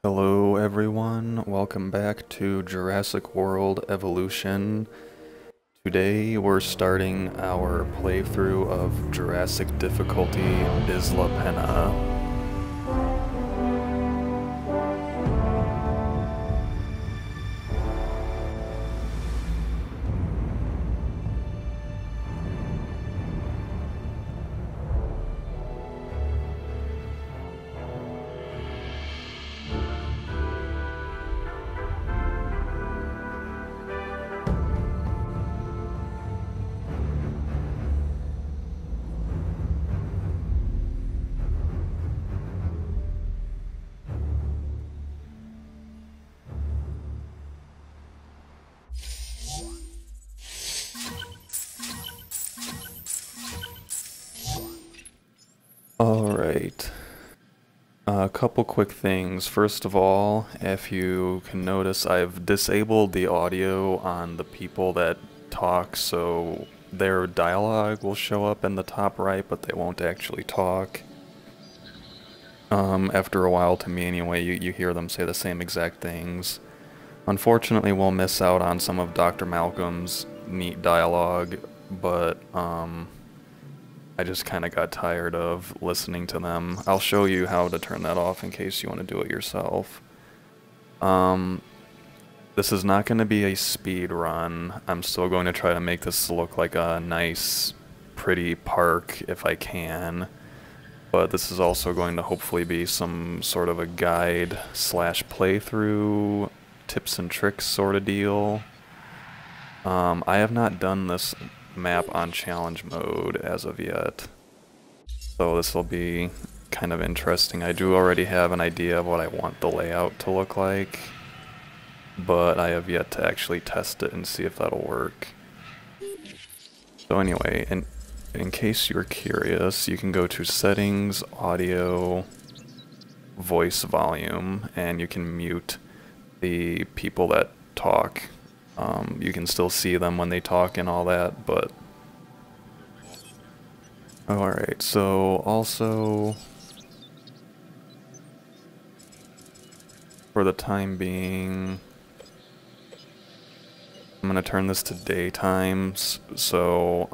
Hello everyone, welcome back to Jurassic World Evolution. Today we're starting our playthrough of Jurassic difficulty Isla Pena. Alright, a couple quick things. First of all, if you can notice, I've disabled the audio on the people that talk, so their dialogue will show up in the top right, but they won't actually talk. After a while, to me anyway, you hear them say the same exact things. Unfortunately, we'll miss out on some of Dr. Malcolm's neat dialogue, but I just kind of got tired of listening to them. I'll show you how to turn that off in case you want to do it yourself. This is not going to be a speed run. I'm still going to try to make this look like a nice, pretty park if I can. But this is also going to hopefully be some sort of a guide slash playthrough, tips and tricks sort of deal. I have not done this map on challenge mode as of yet, so this will be kind of interesting. I do already have an idea of what I want the layout to look like, but I have yet to actually test it and see if that'll work. So anyway, in case you're curious, you can go to Settings, Audio, Voice Volume, and you can mute the people that talk. You can still see them when they talk and all that, but... Alright, so also... for the time being... I'm gonna turn this to daytime, so,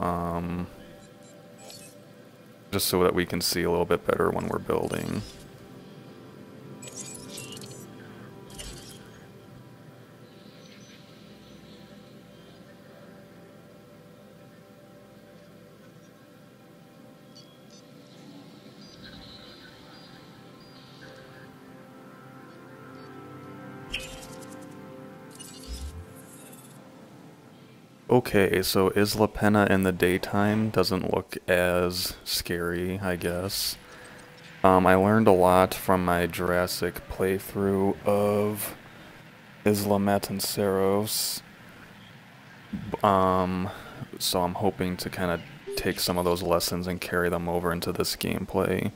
just so that we can see a little bit better when we're building. Okay, so Isla Pena in the daytime doesn't look as scary, I guess. I learned a lot from my Jurassic playthrough of Isla Matanceros. So I'm hoping to kind of take some of those lessons and carry them over into this gameplay.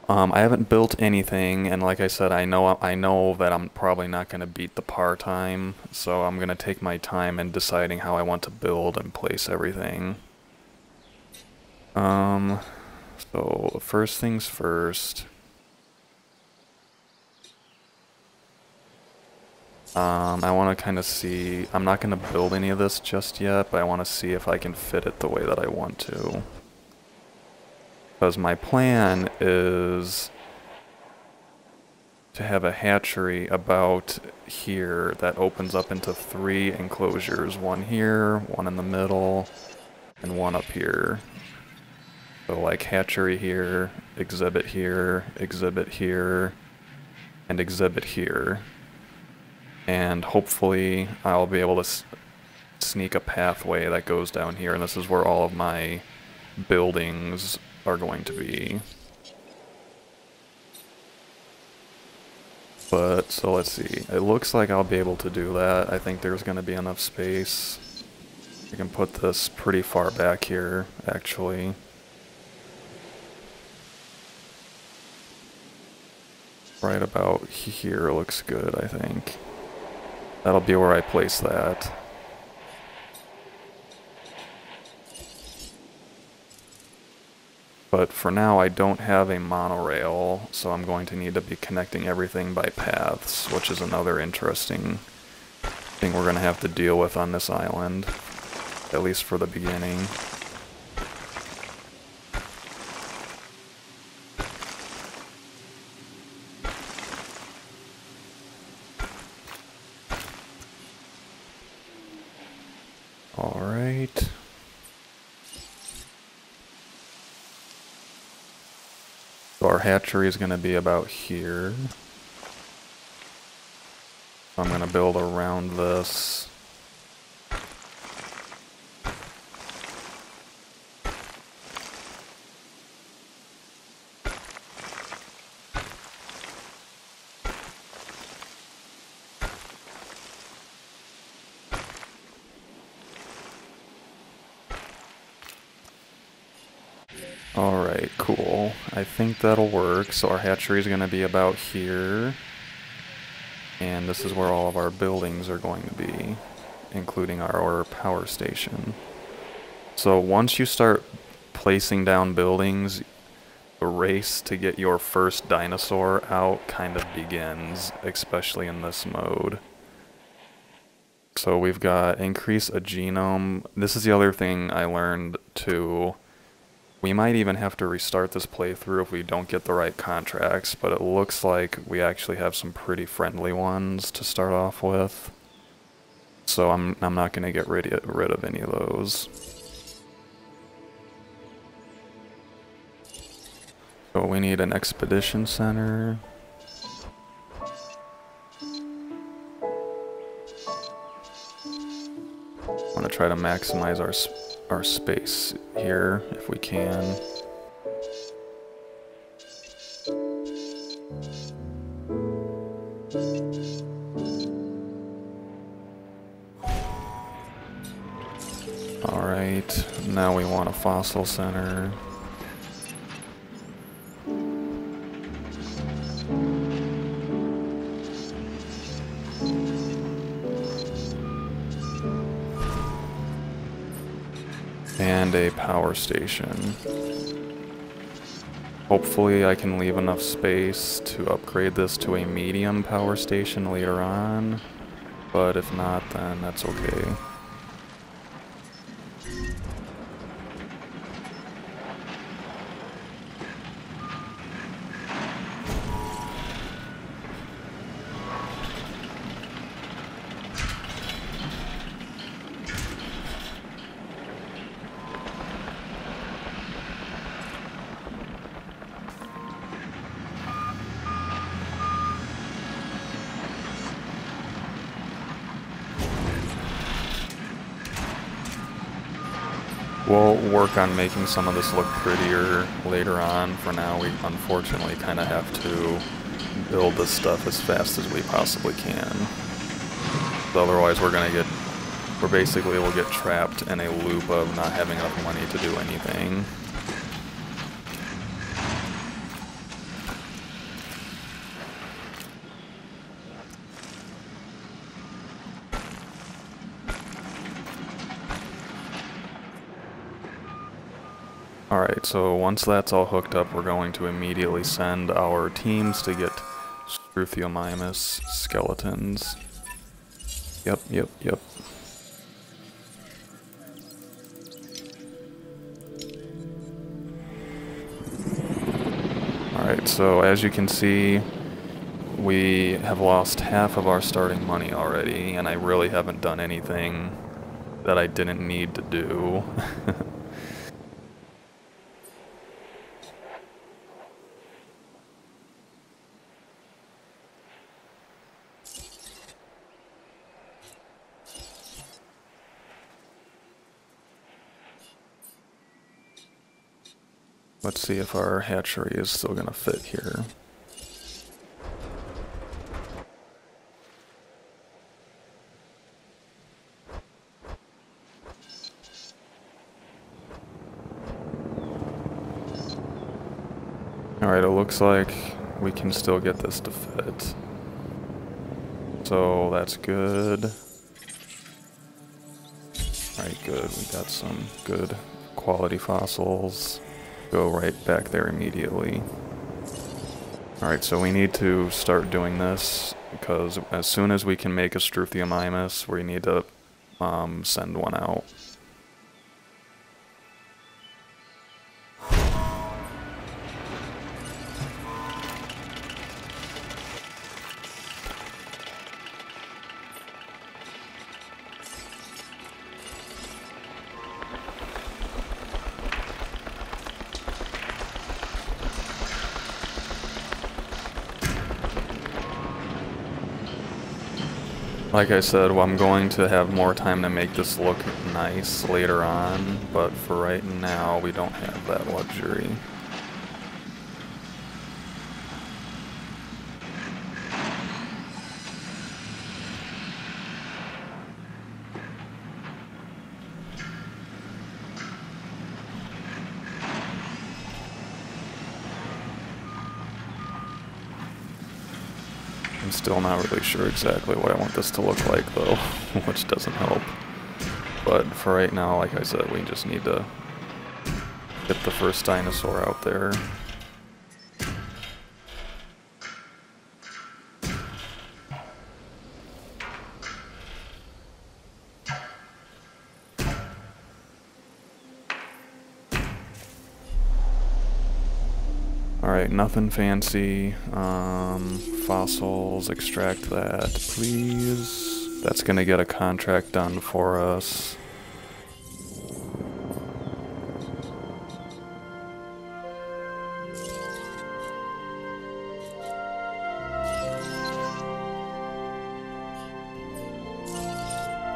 I haven't built anything, and like I said, I know that I'm probably not going to beat the par time, so I'm going to take my time in deciding how I want to build and place everything. So first things first. I want to kind of see, I'm not going to build any of this just yet, but I want to see if I can fit it the way that I want to. Because my plan is to have a hatchery about here that opens up into 3 enclosures. One here, one in the middle, and one up here. So like hatchery here, exhibit here, and exhibit here. And hopefully I'll be able to sneak a pathway that goes down here, and this is where all of my buildings are going to be. But, so let's see. It looks like I'll be able to do that. I think there's going to be enough space. I can put this pretty far back here, actually. Right about here looks good, I think. That'll be where I place that. But for now, I don't have a monorail, so I'm going to need to be connecting everything by paths, which is another interesting thing we're going to have to deal with on this island, at least for the beginning. All right. So our hatchery is going to be about here. I'm going to build around this. Alright, cool. I think that'll work. So our hatchery is going to be about here. And this is where all of our buildings are going to be, including our power station. So once you start placing down buildings, the race to get your first dinosaur out kind of begins, especially in this mode. So we've got increase a genome. This is the other thing I learned too. We might even have to restart this playthrough if we don't get the right contracts, but it looks like we actually have some pretty friendly ones to start off with. So I'm not going to get rid of any of those. So we need an expedition center. I want to try to maximize our space here if we can. Alright, now we want a fossil center. And a power station. Hopefully I can leave enough space to upgrade this to a medium power station later on, but if not, then that's okay. We'll work on making some of this look prettier later on. For now, we unfortunately kind of have to build this stuff as fast as we possibly can. Otherwise, we'll get trapped in a loop of not having enough money to do anything. Alright, so once that's all hooked up, we're going to immediately send our teams to get Struthiomimus skeletons. Yep. Alright, so as you can see, we have lost half of our starting money already, and I really haven't done anything that I didn't need to do. Let's see if our hatchery is still gonna fit here. Alright, it looks like we can still get this to fit. So that's good. Alright, good. We got some good quality fossils. go right back there immediately. Alright, so we need to start doing this, because as soon as we can make a Struthiomimus, we need to send one out. Like I said, well, I'm going to have more time to make this look nice later on, but for right now, we don't have that luxury. I'm still not really sure exactly what I want this to look like, though, which doesn't help. But for right now, like I said, we just need to get the first dinosaur out there. Alright, nothing fancy. Fossils, extract that, please. That's gonna get a contract done for us.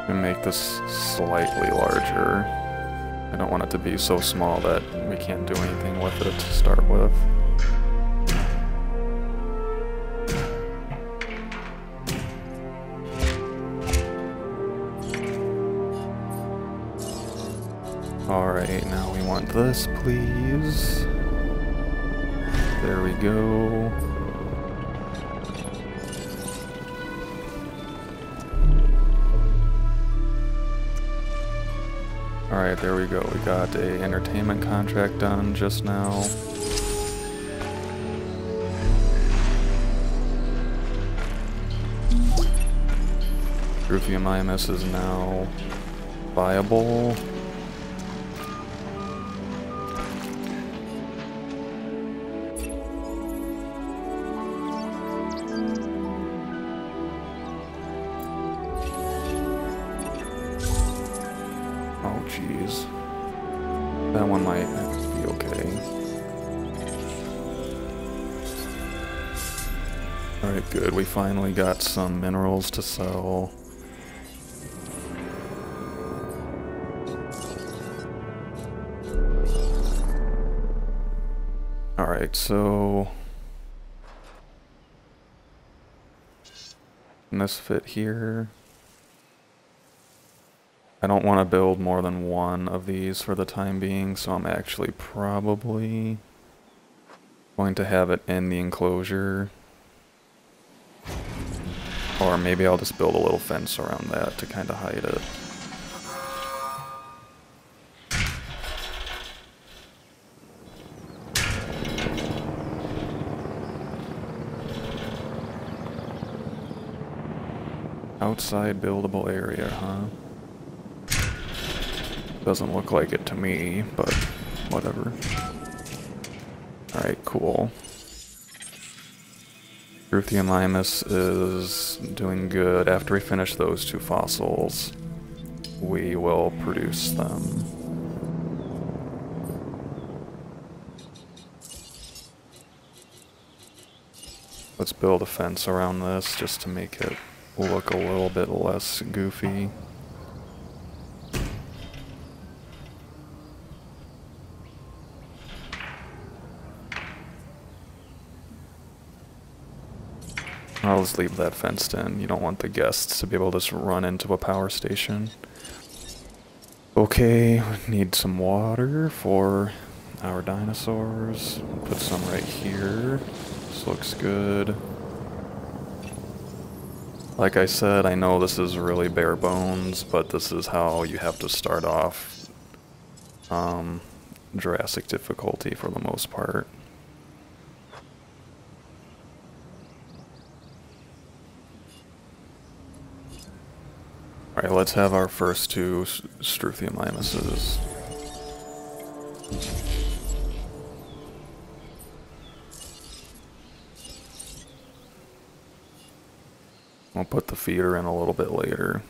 And make this slightly larger. I don't want it to be so small that we can't do anything with it to start with. Alright, now we want this, please. There we go. Alright, there we go. We got a entertainment contract done just now. Struthiomimus is now viable. Oh, jeez. That one might be okay. Alright, good. We finally got some minerals to sell. Alright, so... can this fit here? I don't want to build more than one of these for the time being, so I'm actually probably going to have it in the enclosure. Or maybe I'll just build a little fence around that to kind of hide it. Outside buildable area, huh? Doesn't look like it to me, but whatever. Alright, cool. Struthiomimus is doing good. After we finish those two fossils, we will produce them. Let's build a fence around this just to make it look a little bit less goofy. I'll just leave that fenced in. You don't want the guests to be able to just run into a power station. Okay, need some water for our dinosaurs. Put some right here. This looks good. Like I said, I know this is really bare bones, but this is how you have to start off. Jurassic difficulty for the most part. Alright, let's have our first two Struthiomimuses. We'll put the feeder in a little bit later.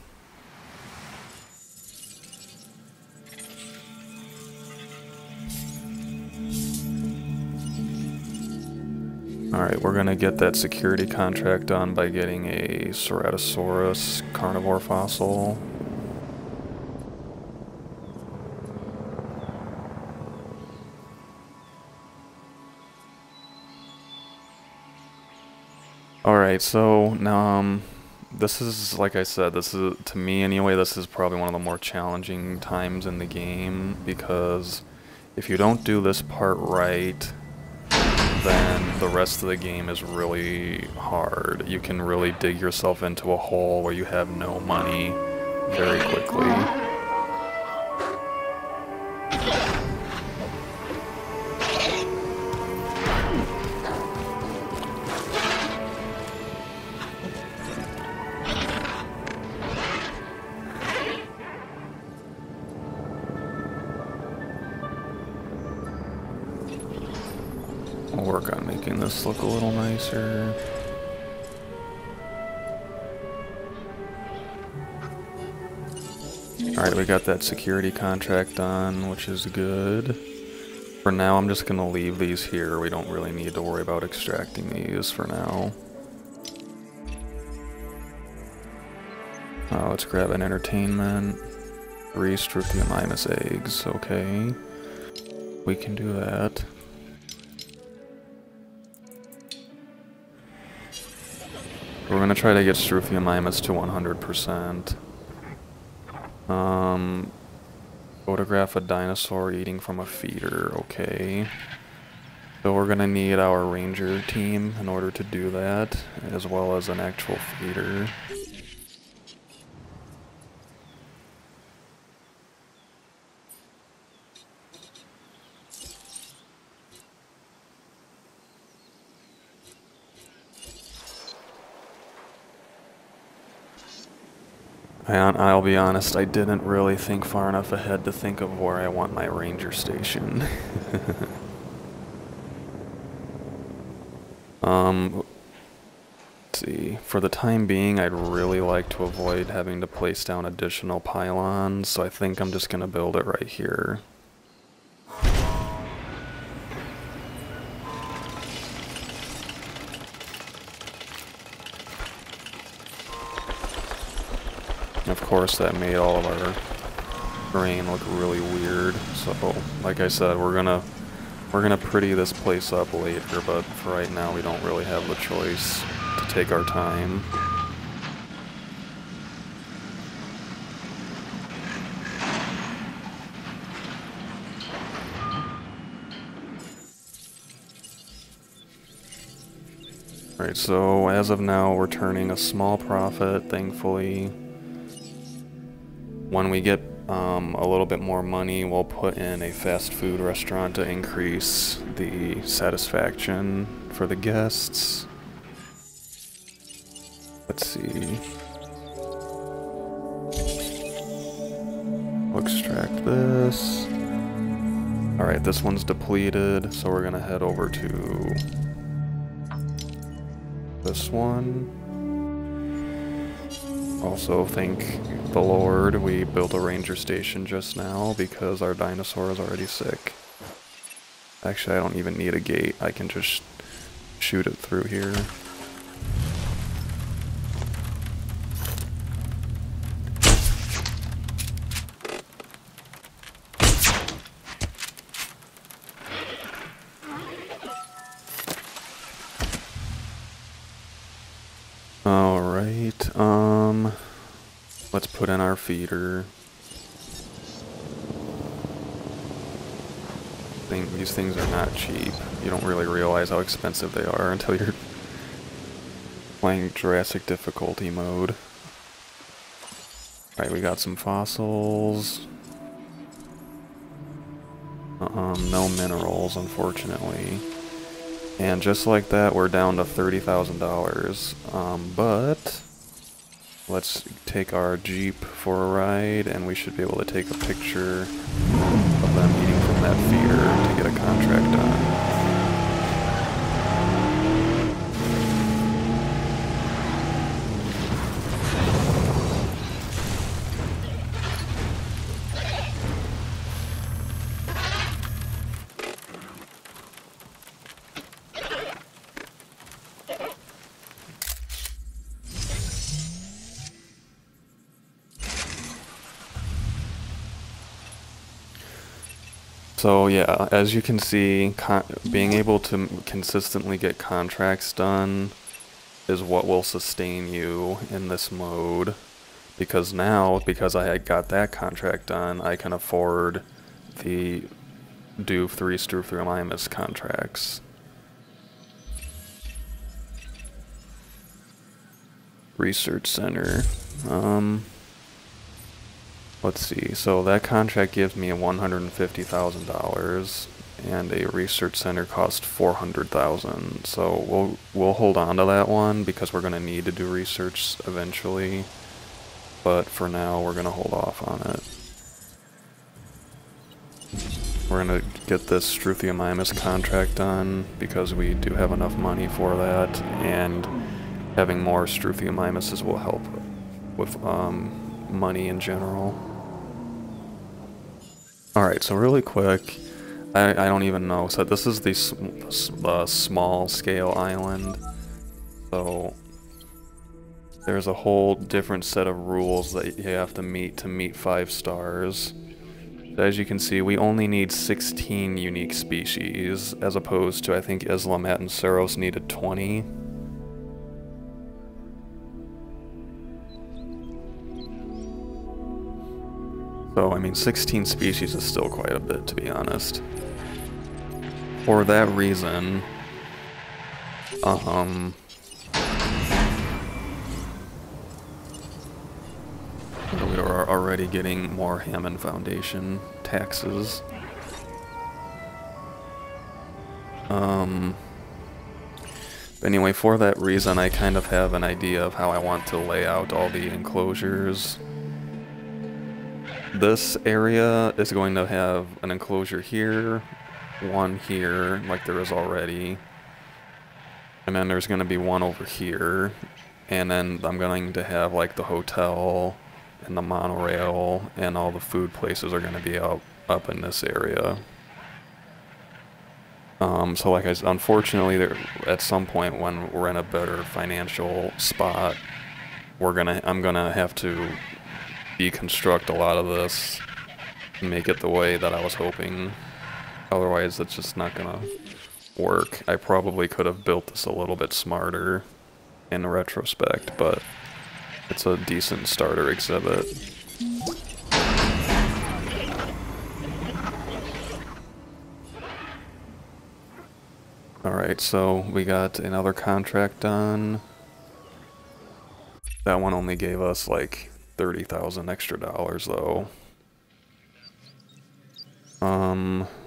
Alright, we're gonna get that security contract done by getting a Ceratosaurus carnivore fossil. Alright, so now, this is, like I said, this is, to me anyway, this is probably one of the more challenging times in the game, because if you don't do this part right, then the rest of the game is really hard. You can really dig yourself into a hole where you have no money very quickly. I'll work on making this look a little nicer. Alright, we got that security contract done, which is good. For now, I'm just gonna leave these here. We don't really need to worry about extracting these for now. Let's grab an entertainment. 3 Struthiomimus eggs, okay. We can do that. We're gonna try to get Struthiomimus to 100%. Photograph a dinosaur eating from a feeder, okay. So we're gonna need our ranger team in order to do that, as well as an actual feeder. I'll be honest, I didn't really think far enough ahead to think of where I want my ranger station. Let's see. For the time being, I'd really like to avoid having to place down additional pylons, so I think I'm just gonna build it right here. Of course, that made all of our terrain look really weird. So, like I said, we're gonna pretty this place up later, but for right now, we don't really have the choice to take our time. Alright, so as of now, we're turning a small profit, thankfully. When we get a little bit more money, we'll put in a fast food restaurant to increase the satisfaction for the guests. Let's see. We'll extract this. Alright, this one's depleted, so we're gonna head over to this one. Also, thank the Lord we built a ranger station just now because our dinosaur is already sick. Actually, I don't even need a gate. I can just shoot it through here. Alright, let's put in our feeder. These things are not cheap. You don't really realize how expensive they are until you're playing Jurassic difficulty mode. Alright, we got some fossils. No minerals, unfortunately. And just like that, we're down to $30,000. But let's take our Jeep for a ride, and we should be able to take a picture of them eating from that feeder to get a contract done. So yeah, as you can see, being able to consistently get contracts done is what will sustain you in this mode. Because now, because I had got that contract done, I can afford the do 3 Struthiomimus contracts. Research Center. Let's see, so that contract gives me $150,000, and a research center costs $400,000. So we'll hold on to that one because we're gonna need to do research eventually. But for now, we're gonna hold off on it. We're gonna get this Struthiomimus contract done because we do have enough money for that, and having more Struthiomimuses will help with money in general. Alright, so really quick, I don't even know, so this is the small scale island, so there's a whole different set of rules that you have to meet 5 stars. As you can see, we only need 16 unique species, as opposed to, I think, Isla and Saros needed 20. So, I mean, 16 species is still quite a bit, to be honest. For that reason, we are already getting more Hammond Foundation taxes. Anyway, for that reason, I kind of have an idea of how I want to lay out all the enclosures. This area is going to have an enclosure here, one here, like there is already, and then there's going to be one over here, and then I'm going to have like the hotel and the monorail, and all the food places are going to be up in this area. So like unfortunately, at some point when we're in a better financial spot, I'm gonna have to deconstruct a lot of this and make it the way that I was hoping. Otherwise, it's just not gonna work. I probably could have built this a little bit smarter in retrospect, but it's a decent starter exhibit. Alright, so we got another contract done. That one only gave us like 30,000 extra dollars though.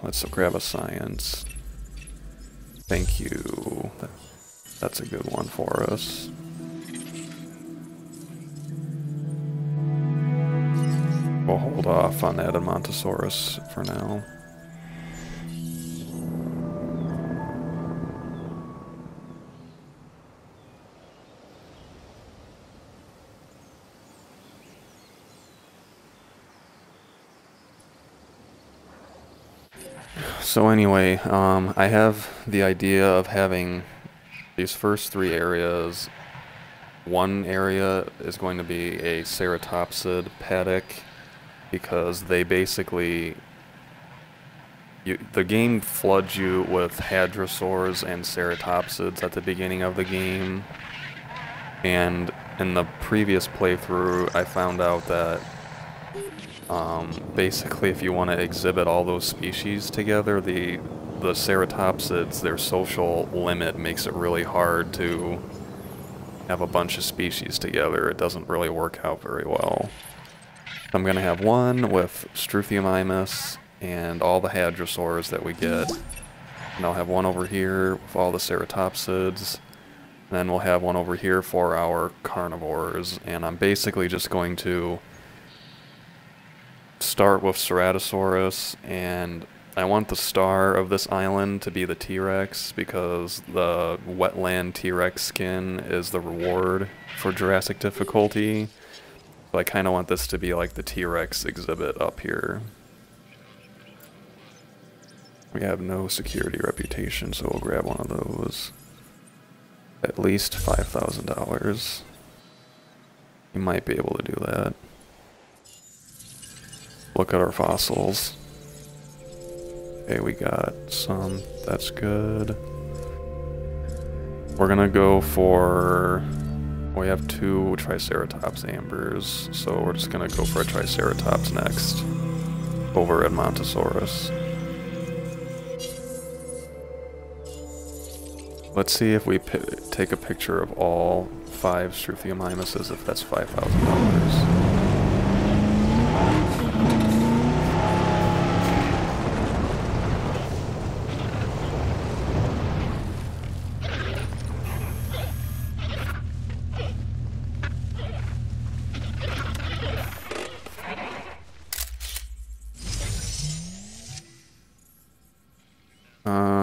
Let's grab a science. Thank you. That's a good one for us. We'll hold off on that Edmontosaurus for now. So anyway, I have the idea of having these first 3 areas. One area is going to be a ceratopsid paddock, because they basically... the game floods you with hadrosaurs and ceratopsids at the beginning of the game. And in the previous playthrough, I found out that basically, if you want to exhibit all those species together, the ceratopsids, their social limit makes it really hard to have a bunch of species together. It doesn't really work out very well. I'm going to have one with Struthiomimus and all the hadrosaurs that we get. And I'll have one over here with all the ceratopsids. And then we'll have one over here for our carnivores. And I'm basically just going to start with Ceratosaurus, and I want the star of this island to be the T-Rex because the wetland T-Rex skin is the reward for Jurassic difficulty. So I kind of want this to be like the T-Rex exhibit up here. We have no security reputation, so we'll grab one of those. At least $5,000. You might be able to do that. Look at our fossils. Okay, we got some. That's good. We're gonna go for... We have 2 Triceratops ambers, so we're just gonna go for a Triceratops next. Over at Montosaurus. Let's see if we take a picture of all 5 Struthiomimuses, if that's $5,000.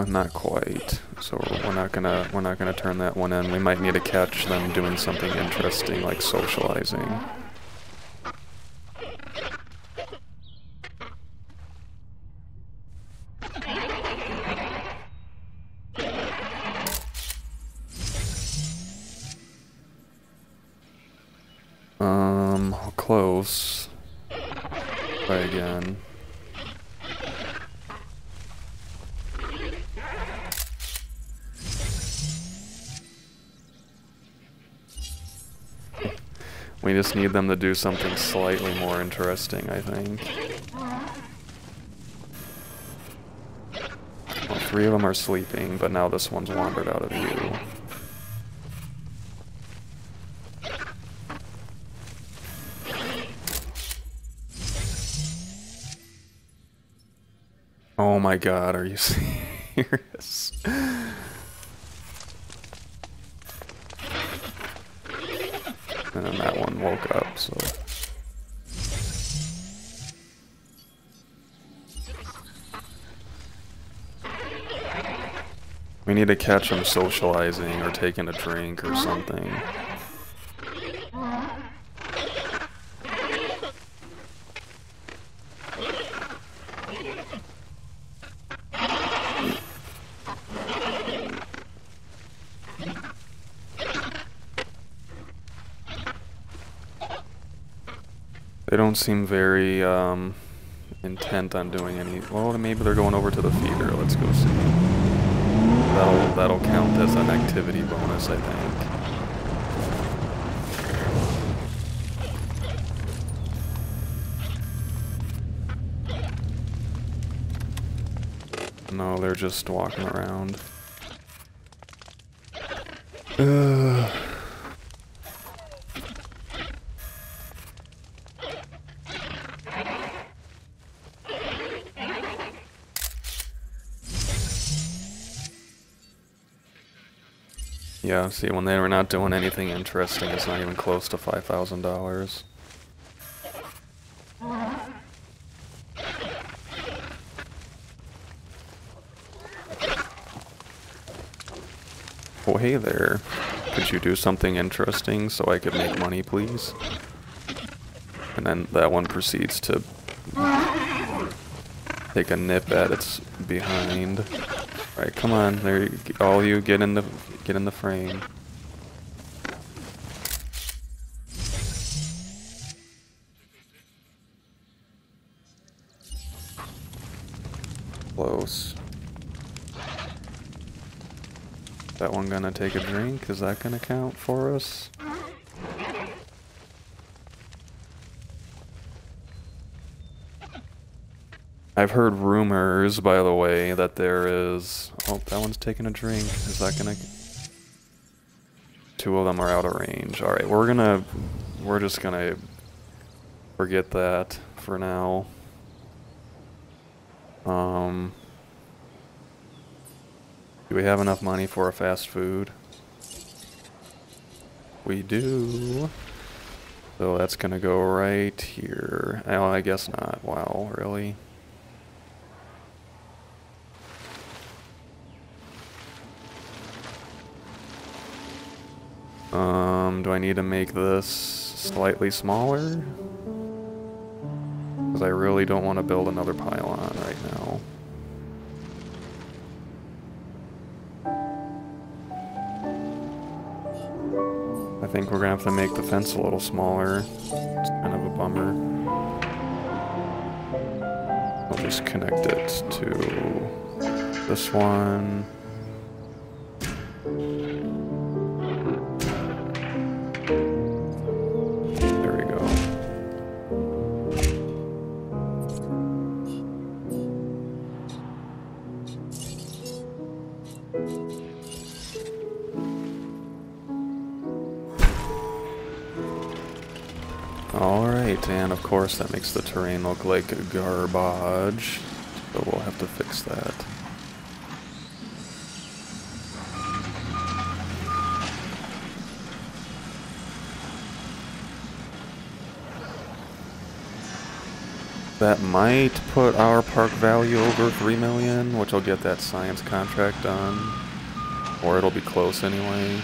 Not quite. So we're not gonna turn that one in. We might need to catch them doing something interesting like socializing. Close. Try again. We just need them to do something slightly more interesting, I think. Well, 3 of them are sleeping, but now this one's wandered out of view. Oh my god, are you serious? And then that one woke up, so... We need to catch them socializing or taking a drink or something. They don't seem very intent on doing any. Well, maybe they're going over to the feeder. Let's go see. That'll count as an activity bonus, I think. No, they're just walking around. Yeah, see, when they were not doing anything interesting, it's not even close to $5,000. Oh, hey there. Could you do something interesting so I could make money, please? And then that one proceeds to take a nip at its behind. Alright, come on, there, all you get in the frame. Close. That one gonna take a drink? Is that gonna count for us? I've heard rumors, by the way, that there is... Oh, that one's taking a drink. Is that gonna... 2 of them are out of range. Alright, we're just gonna forget that for now. Do we have enough money for a fast food? We do. So that's gonna go right here. Oh, I guess not. Wow, really? Do I need to make this slightly smaller? Because I really don't want to build another pylon right now. I think we're gonna have to make the fence a little smaller. It's kind of a bummer. I'll just connect it to this one. There we go. Alright, and of course that makes the terrain look like garbage, so we'll have to fix that. That might put our park value over 3 million, which will get that science contract done, or it'll be close anyway.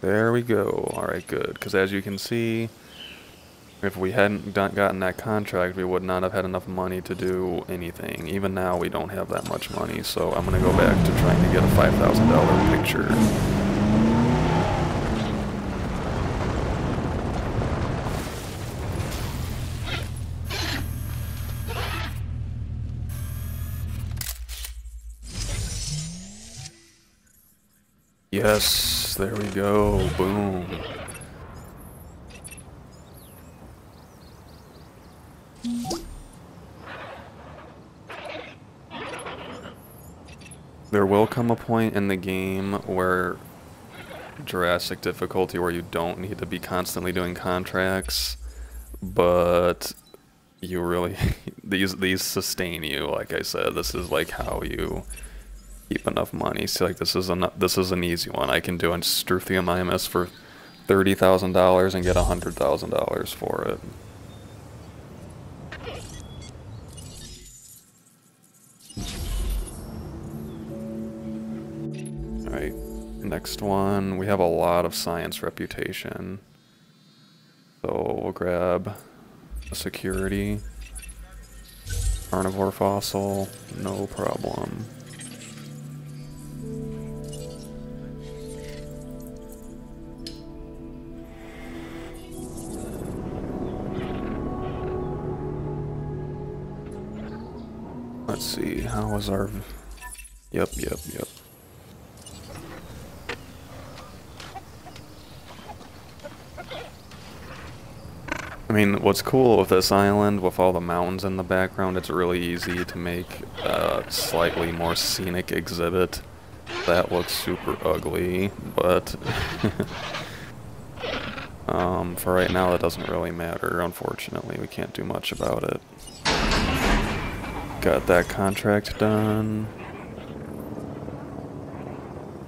There we go. Alright, good. Because as you can see, if we hadn't gotten that contract, we would not have had enough money to do anything. Even now, we don't have that much money, so I'm going to go back to trying to get a $5,000 picture. Yes, there we go. Boom. There will come a point in the game where Jurassic difficulty where you don't need to be constantly doing contracts, but you really these sustain you. Like I said, this is like how you keep enough money. See, like this is an easy one. I can do a Struthium IMS for $30,000 and get $100,000 for it. Alright, next one. We have a lot of science reputation. So we'll grab a security. Carnivore fossil, no problem. Let's see, how was our... Yep. I mean, what's cool with this island, with all the mountains in the background, it's really easy to make a slightly more scenic exhibit. That looks super ugly, but... for right now, that doesn't really matter, unfortunately. We can't do much about it. Got that contract done.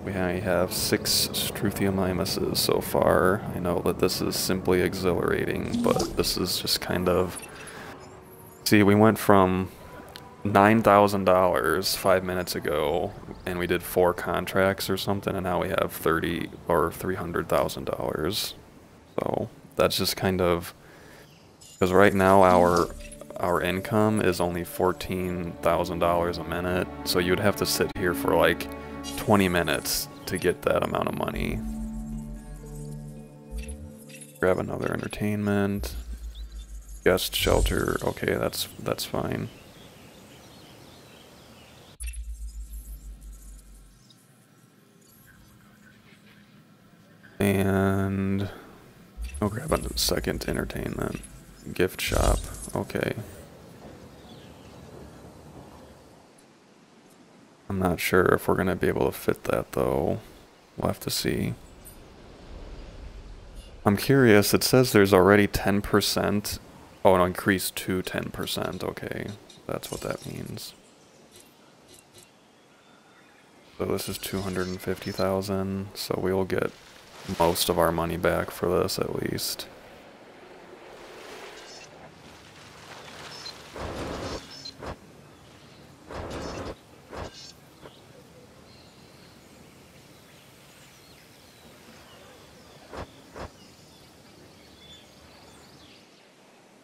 We have 6 Struthium Imuses so far. I know that this is simply exhilarating, but this is just kind of... See, we went from $9,000 5 minutes ago, and we did 4 contracts or something, and now we have $30,000 or $300,000. So that's just kind of... Because right now our income is only $14,000 a minute, so you'd have to sit here for like 20 minutes to get that amount of money. Grab another entertainment. Guest shelter. Okay, that's fine. And I'll grab a second entertainment. Gift shop. Okay. I'm not sure if we're gonna be able to fit that though. We'll have to see. I'm curious, it says there's already 10%. Oh, no, increased to 10%. Okay, that's what that means. So this is 250,000, so we'll get most of our money back for this at least.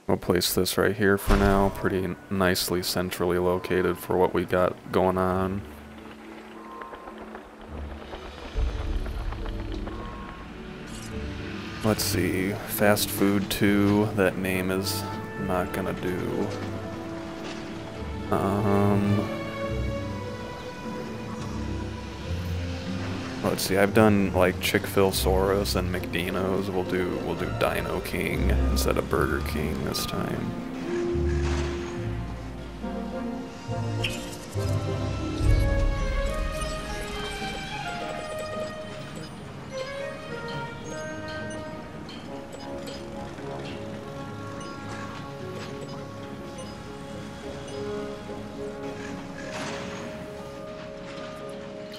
We'll place this right here for now, pretty nicely centrally located for what we got going on. Let's see, fast food 2, that name is not gonna do. Let's see, I've done like Chick-fil-Saurus and McDino's. We'll do Dino King instead of Burger King this time.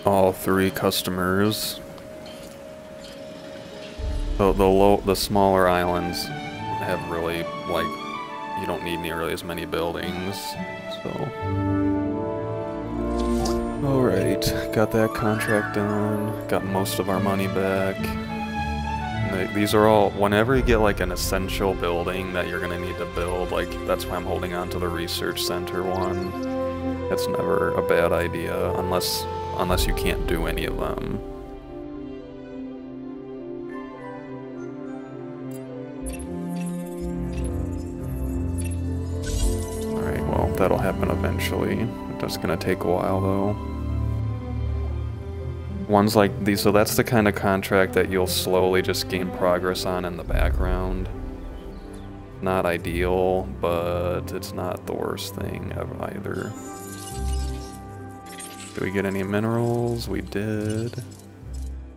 All 3 customers. So the smaller islands have really, like, you don't need nearly as many buildings, so. Alright, got that contract done, got most of our money back. These are all, whenever you get like an essential building that you're gonna need to build, like, that's why I'm holding on to the research center one. That's never a bad idea, unless you can't do any of them. Alright, well, that'll happen eventually. It's gonna take a while, though. Ones like these, so that's the kind of contract that you'll slowly just gain progress on in the background. Not ideal, but it's not the worst thing either. Did we get any minerals? We did.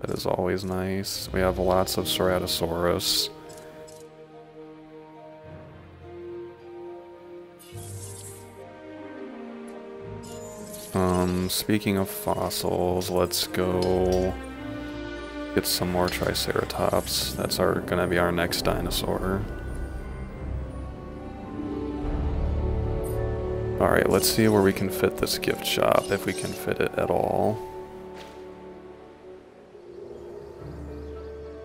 That is always nice. We have lots of Ceratosaurus. Speaking of fossils, let's go get some more Triceratops. That's gonna be our next dinosaur. Alright, let's see where we can fit this gift shop, if we can fit it at all.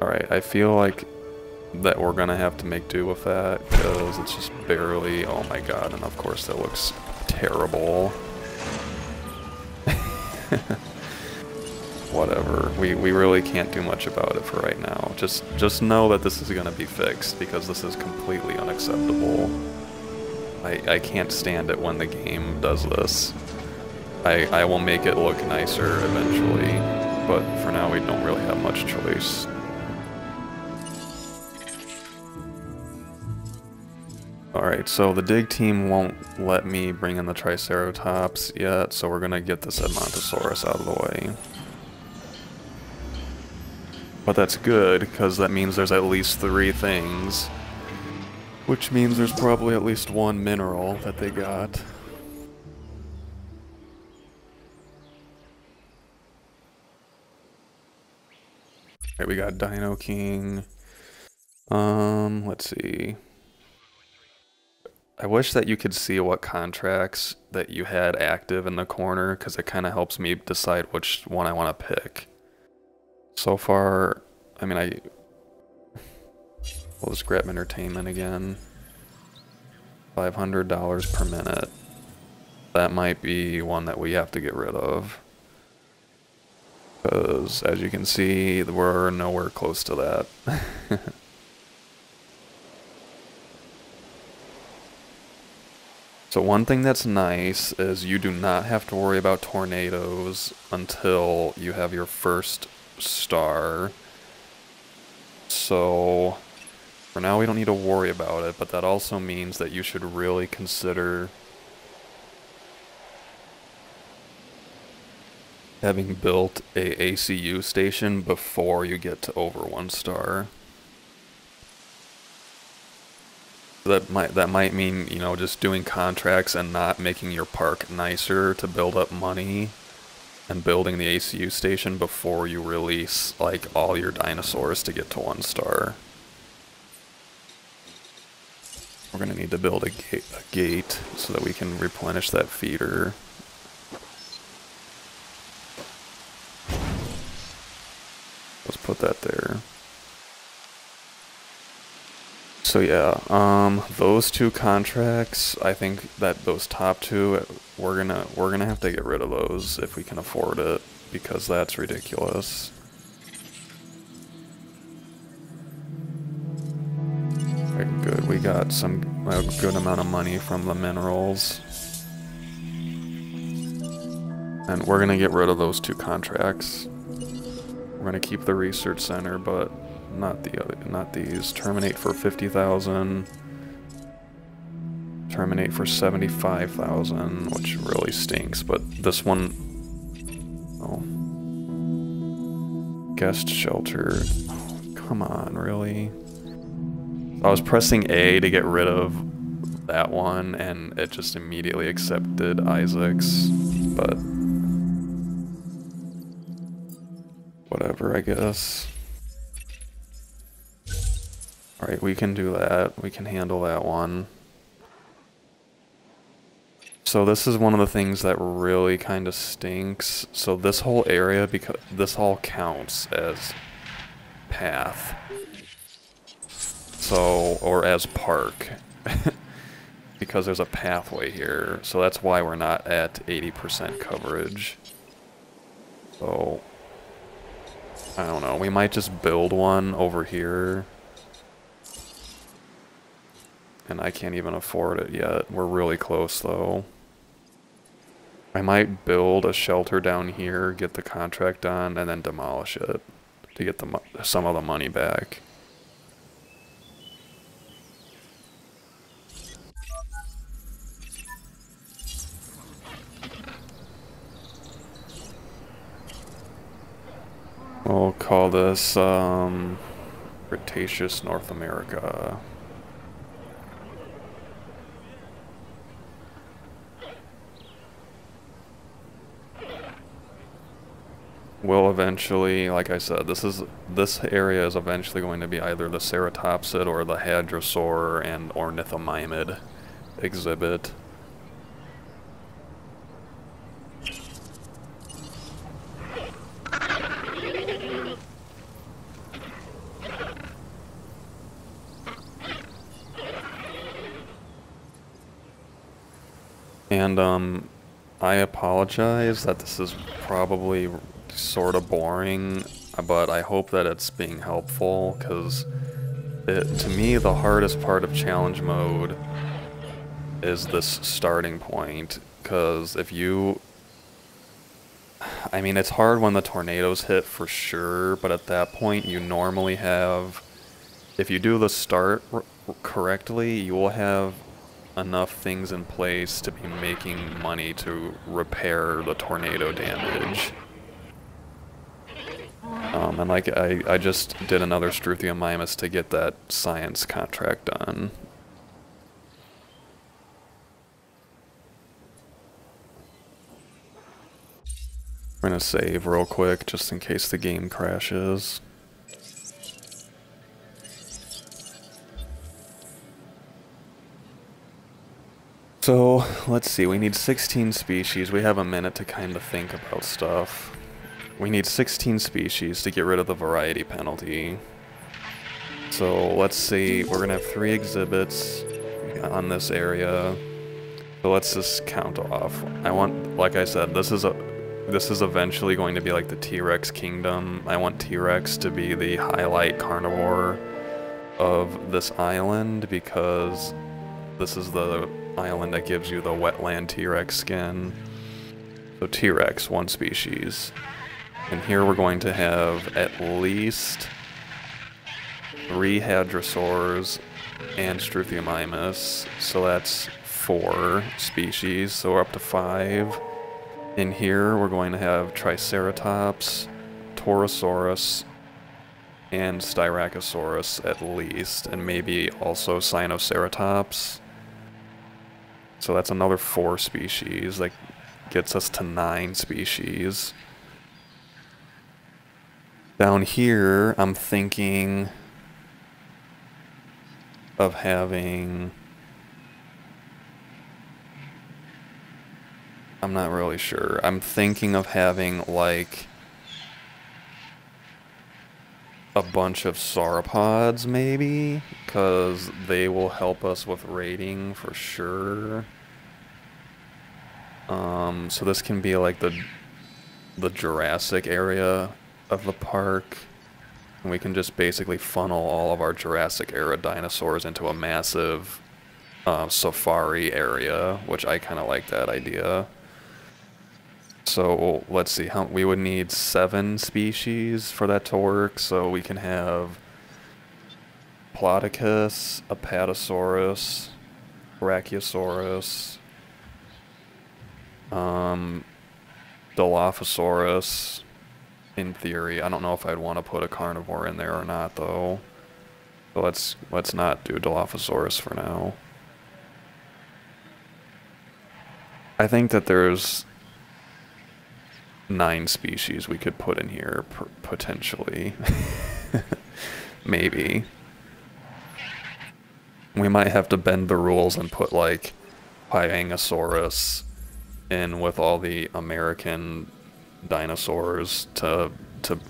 Alright, I feel like that we're gonna have to make do with that, because it's just barely, oh my god, and of course that looks terrible. Whatever, we really can't do much about it for right now. Just know that this is gonna be fixed, because this is completely unacceptable. I can't stand it when the game does this. I will make it look nicer eventually, but for now we don't really have much choice. Alright, so the dig team won't let me bring in the Triceratops yet, so we're gonna get this Edmontosaurus out of the way. But that's good, because that means there's at least 3 things. Which means there's probably at least 1 mineral that they got. Alright, we got Dino King. Let's see. I wish that you could see what contracts that you had active in the corner, because it kind of helps me decide which one I want to pick. So far, I mean, we'll just grab entertainment again. $500 per minute. That might be one that we have to get rid of. Because, as you can see, we're nowhere close to that. So one thing that's nice is you do not have to worry about tornadoes until you have your first star. So for now we don't need to worry about it, but that also means that you should really consider having built a ACU station before you get to over 1 star. That might mean, you know, just doing contracts and not making your park nicer to build up money and building the ACU station before you release like all your dinosaurs to get to 1 star. We're gonna need to build a gate so that we can replenish that feeder. Let's put that there. So yeah, those 2 contracts, I think that those top 2, we're gonna have to get rid of those if we can afford it, because that's ridiculous. Alright, good. We got a good amount of money from the minerals. And we're gonna get rid of those 2 contracts. We're gonna keep the research center, but not these. Terminate for 50,000. Terminate for 75,000, which really stinks. But this one, oh, guest shelter. Oh, come on, really? I was pressing A to get rid of that one, and it just immediately accepted Isaac's. But whatever, I guess. Alright, we can do that. We can handle that one. So this is one of the things that really kind of stinks. So this whole area, because this all counts as path. So, or as park. Because there's a pathway here. So that's why we're not at 80% coverage. So, I don't know. We might just build one over here. And I can't even afford it yet. We're really close, though. I might build a shelter down here, get the contract done, and then demolish it to get some of the money back. We'll call this, Cretaceous North America. Will eventually, like I said, this area is eventually going to be either the ceratopsid or the hadrosaur and ornithomimid exhibit. And I apologize that this is probably sort of boring, but I hope that it's being helpful, because to me the hardest part of challenge mode is this starting point, because if you, I mean, it's hard when the tornadoes hit for sure, but at that point you normally have, if you do the start correctly, you will have enough things in place to be making money to repair the tornado damage. And like, I just did another Struthiomimus to get that science contract done. I'm gonna save real quick, just in case the game crashes. So, let's see, we need 16 species. We have a minute to kind of think about stuff. We need 16 species to get rid of the variety penalty. So let's see, we're gonna have 3 exhibits on this area. So let's just count off. I want, like I said, this is eventually going to be like the T-Rex kingdom. I want T-Rex to be the highlight carnivore of this island, because this is the island that gives you the wetland T-Rex skin. So T-Rex, 1 species. And here we're going to have at least 3 hadrosaurs and Struthiomimus, so that's 4 species, so we're up to 5. In here, we're going to have Triceratops, Torosaurus, and Styracosaurus at least, and maybe also Sinoceratops. So that's another 4 species. That gets us to 9 species. Down here, I'm thinking of having... I'm not really sure. I'm thinking of having, like, a bunch of sauropods, maybe? Because they will help us with raiding for sure. So this can be, like, the Jurassic area of the park. And we can just basically funnel all of our Jurassic era dinosaurs into a massive safari area, which I kind of like that idea. So let's see, we would need 7 species for that to work, so we can have Plodicus, Apatosaurus, Brachiosaurus, Dilophosaurus, in theory. I don't know if I'd want to put a carnivore in there or not, though. So let's not do Dilophosaurus for now. I think that there's 9 species we could put in here, potentially. Maybe. We might have to bend the rules and put, like, Pyangosaurus in with all the American dinosaurs to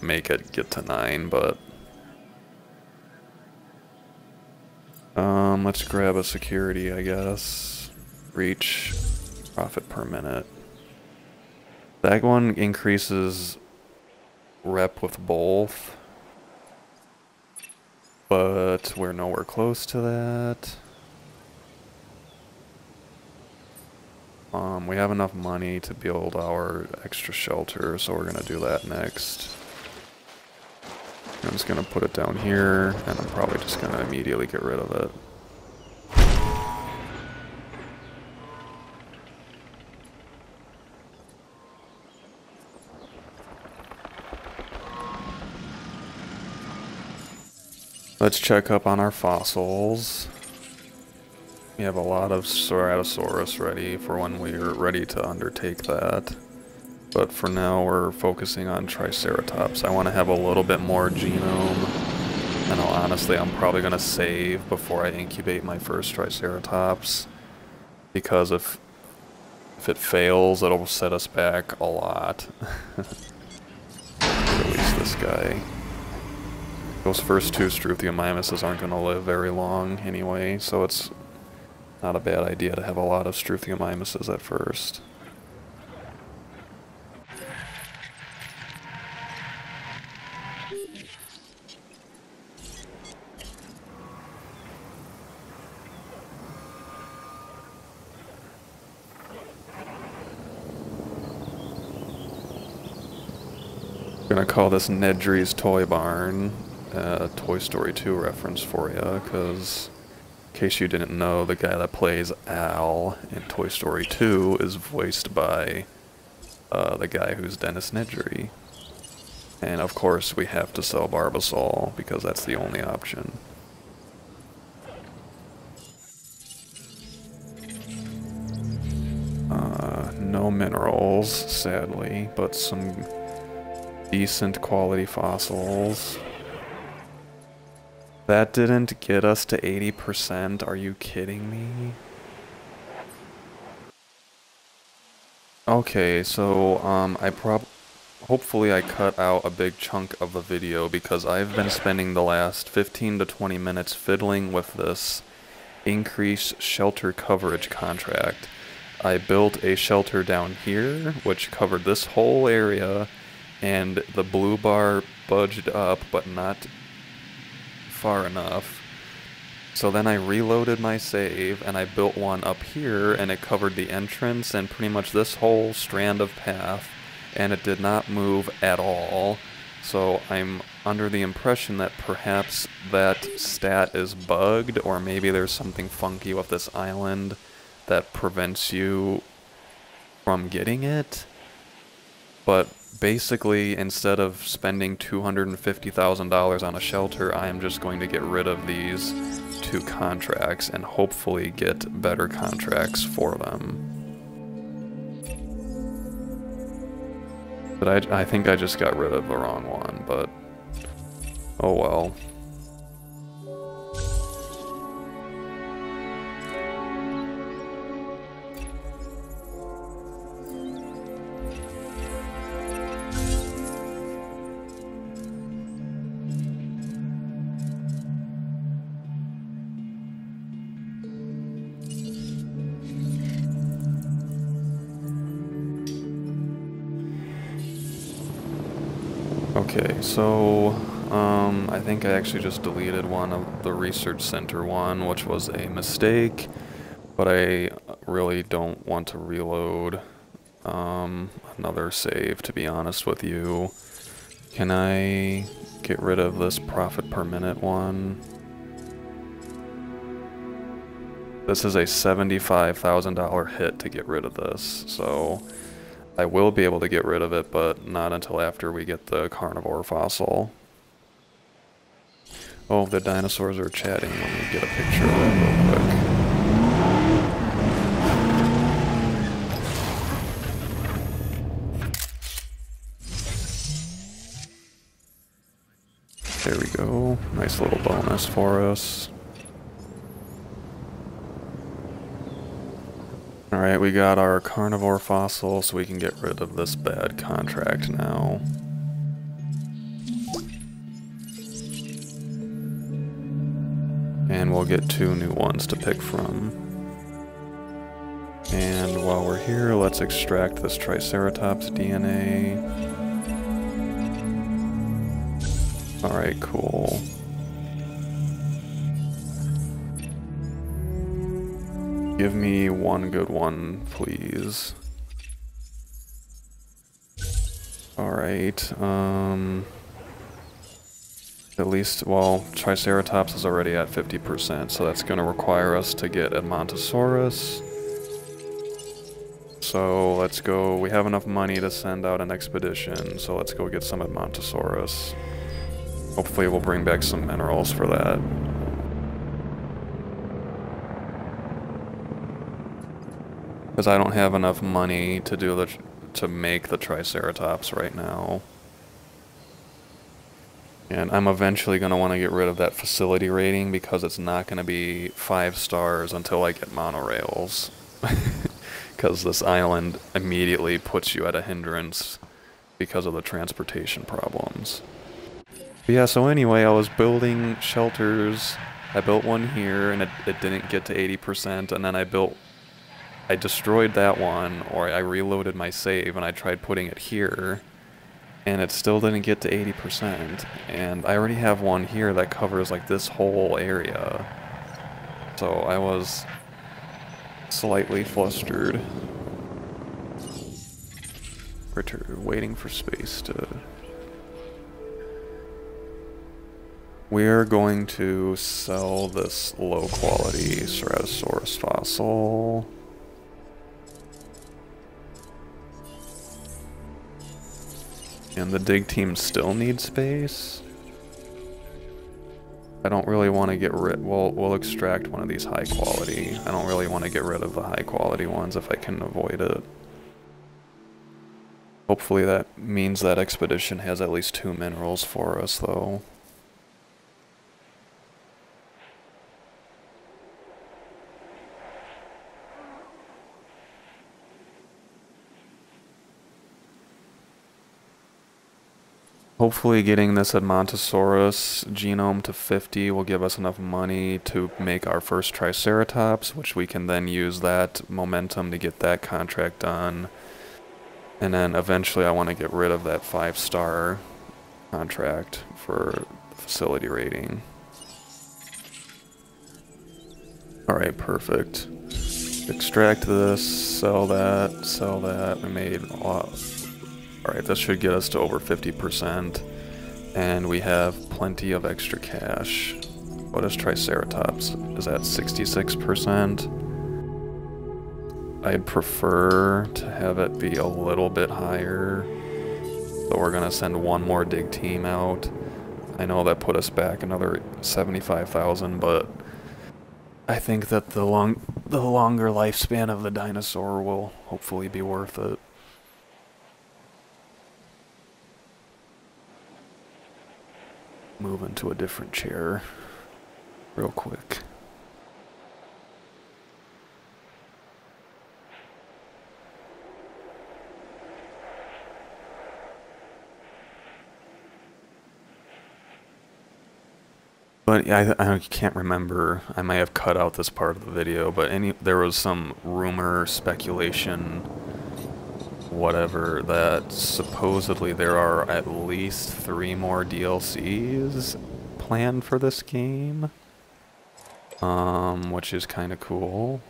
make it get to 9, but... let's grab a security, I guess. Reach, profit per minute. That one increases rep with both, but we're nowhere close to that. We have enough money to build our extra shelter, so we're gonna do that next. I'm just gonna put it down here, and I'm probably just gonna immediately get rid of it. Let's check up on our fossils. We have a lot of Ceratosaurus ready for when we're ready to undertake that. But for now, we're focusing on Triceratops. I want to have a little bit more genome. And honestly, I'm probably going to save before I incubate my first Triceratops. Because if it fails, it'll set us back a lot. Release this guy. Those first 2 Struthiomimuses aren't going to live very long anyway, so it's not a bad idea to have a lot of Struthiomimuses at first. I'm gonna call this Nedry's Toy Barn. Toy Story 2 reference for you, because in case you didn't know, the guy that plays Al in Toy Story 2 is voiced by the guy who's Dennis Nedry. And of course we have to sell Barbasol, because that's the only option. No minerals, sadly, but some decent quality fossils. That didn't get us to 80%, are you kidding me? Okay, so, hopefully I cut out a big chunk of the video because I've been spending the last 15 to 20 minutes fiddling with this increased shelter coverage contract. I built a shelter down here, which covered this whole area, and the blue bar budged up, but not far enough. So then I reloaded my save and I built one up here, and it covered the entrance and pretty much this whole strand of path, and it did not move at all. So I'm under the impression that perhaps that stat is bugged, or maybe there's something funky with this island that prevents you from getting it. But basically, instead of spending $250,000 on a shelter, I am just going to get rid of these 2 contracts and hopefully get better contracts for them. But I think I just got rid of the wrong one, but oh well. Okay, so I think I actually just deleted one of the research center one, which was a mistake, but I really don't want to reload another save, to be honest with you. Can I get rid of this profit per minute one? This is a $75,000 hit to get rid of this, so I will be able to get rid of it, but not until after we get the carnivore fossil. Oh, the dinosaurs are chatting. Let me get a picture of that real quick. There we go. Nice little bonus for us. Alright, we got our carnivore fossil, so we can get rid of this bad contract now. And we'll get 2 new ones to pick from. And while we're here, let's extract this Triceratops DNA. Alright, cool. Give me one good one, please. Alright, at least, well, Triceratops is already at 50%, so that's going to require us to get Edmontosaurus. So let's go, we have enough money to send out an expedition, so let's go get some Edmontosaurus. Hopefully we'll bring back some minerals for that. Because I don't have enough money to make the Triceratops right now. And I'm eventually going to want to get rid of that facility rating because it's not going to be 5 stars until I get monorails. Because this island immediately puts you at a hindrance because of the transportation problems. But yeah, so anyway, I was building shelters. I built one here and it didn't get to 80%, and then I destroyed that one, or I reloaded my save and I tried putting it here, and it still didn't get to 80%. And I already have one here that covers like this whole area. So I was slightly flustered. Waiting for space to... We're going to sell this low quality Ceratosaurus fossil. And the dig team still needs space. I don't really want to get rid... We'll extract one of these high quality. I don't really want to get rid of the high quality ones if I can avoid it. Hopefully that means that expedition has at least 2 minerals for us, though. Hopefully getting this Edmontosaurus genome to 50 will give us enough money to make our first Triceratops, which we can then use that momentum to get that contract done. And then eventually I want to get rid of that 5-star contract for facility rating. Alright, perfect. Extract this, sell that. We made a lot. Alright, this should get us to over 50%, and we have plenty of extra cash. What is Triceratops? Is that 66%? I'd prefer to have it be a little bit higher, So we're gonna send one more dig team out. I know that put us back another 75,000, but I think that the longer lifespan of the dinosaur will hopefully be worth it. Move into a different chair real quick. But yeah, I can't remember. I may have cut out this part of the video, but there was some rumor, speculation, whatever, that supposedly there are at least 3 more DLCs planned for this game. Which is kind of cool.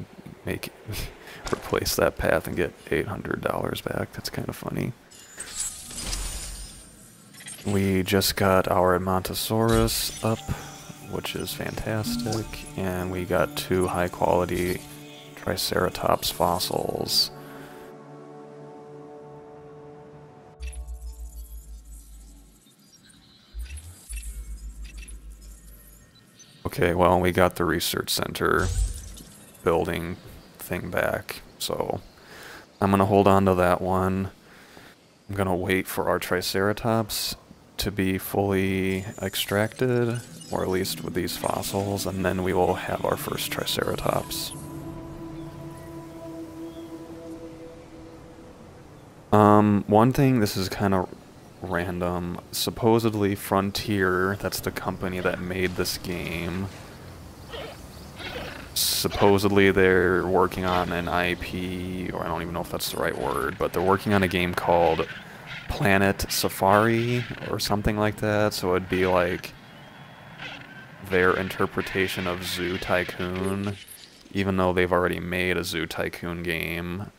Replace that path and get $800 back. That's kind of funny. We just got our Edmontosaurus up, which is fantastic, and we got 2 high-quality Triceratops fossils. Okay, well, we got the research center building thing back, so I'm gonna hold on to that one. I'm gonna wait for our Triceratops to be fully extracted, or at least with these fossils, and then we will have our first Triceratops. One thing, this is kind of random, supposedly Frontier, that's the company that made this game, supposedly they're working on an IP, or I don't even know if that's the right word, but they're working on a game called Planet Safari, or something like that, so it'd be like their interpretation of Zoo Tycoon, even though they've already made a Zoo Tycoon game,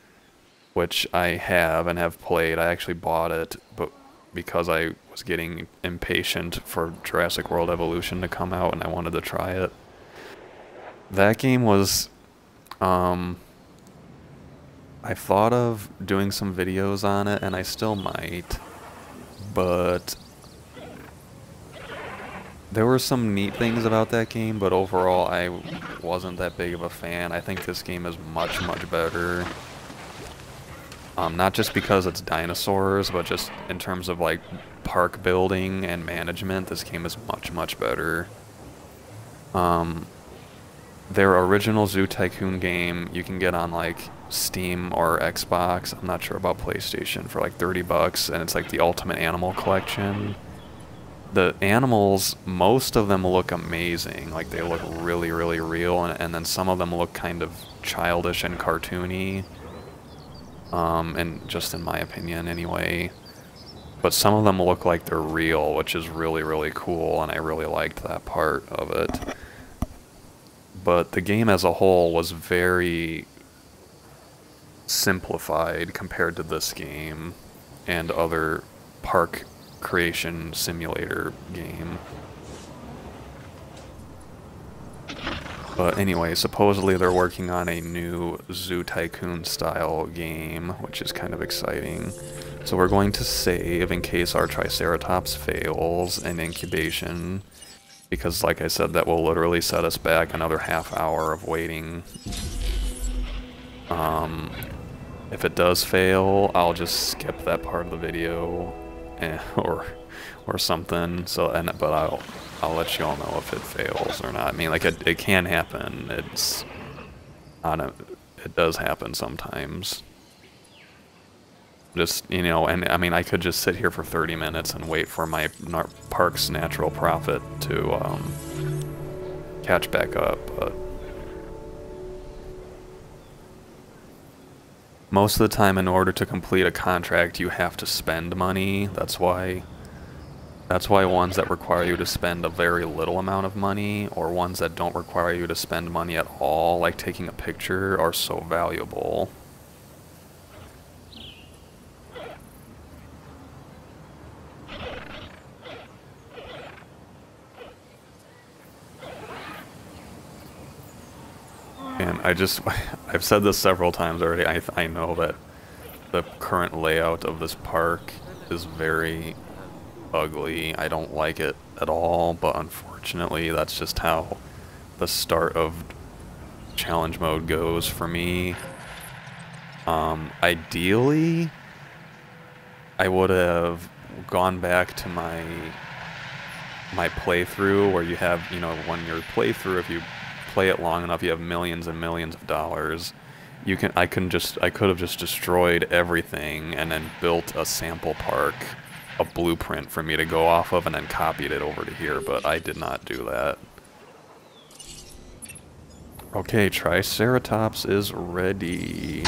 which I have and have played. I actually bought it, but because I was getting impatient for Jurassic World Evolution to come out and I wanted to try it. That game was, I thought of doing some videos on it, and I still might, but there were some neat things about that game, but overall I wasn't that big of a fan. I think this game is much, much better. Not just because it's dinosaurs, but just in terms of like park building and management, this game is much, much better. Their original Zoo Tycoon game you can get on like Steam or Xbox, I'm not sure about PlayStation, for like 30 bucks, and it's like the Ultimate Animal Collection. The animals, most of them look amazing, like they look really, really real, and then some of them look kind of childish and cartoony. And just in my opinion anyway, but some of them look like they're real, which is really, really cool, and I really liked that part of it. But the game as a whole was very simplified compared to this game and other park creation simulator game. But anyway, supposedly they're working on a new Zoo Tycoon style game, which is kind of exciting. So we're going to save in case our Triceratops fails in incubation, because like I said, that will literally set us back another half hour of waiting. If it does fail, I'll just skip that part of the video, or something. So, but I'll let you all know if it fails or not. I mean, like, it can happen. It does happen sometimes. Just, you know, and I mean, I could just sit here for 30 minutes and wait for my park's natural profit to catch back up, but most of the time, in order to complete a contract, you have to spend money. That's why ones that require you to spend a very little amount of money, or ones that don't require you to spend money at all, like taking a picture, are so valuable. And I've said this several times already, I know that the current layout of this park is very ugly. I don't like it at all, but unfortunately that's just how the start of challenge mode goes for me. Ideally, I would have gone back to my playthrough where you have, you know, when your playthrough, if you play it long enough, you have millions and millions of dollars. I could have just destroyed everything and then built a sample park, a blueprint for me to go off of, and then copied it over to here, but I did not do that. Okay, Triceratops is ready.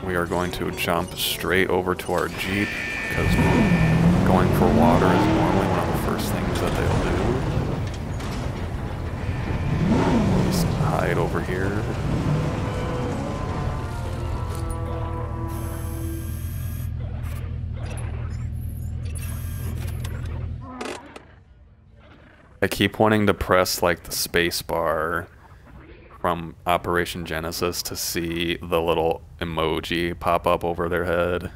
We are going to jump straight over to our Jeep, because going for water is normally one of the first things that they'll do. Just hide over here. I keep wanting to press like the space bar from Operation Genesis to see the little emoji pop up over their head.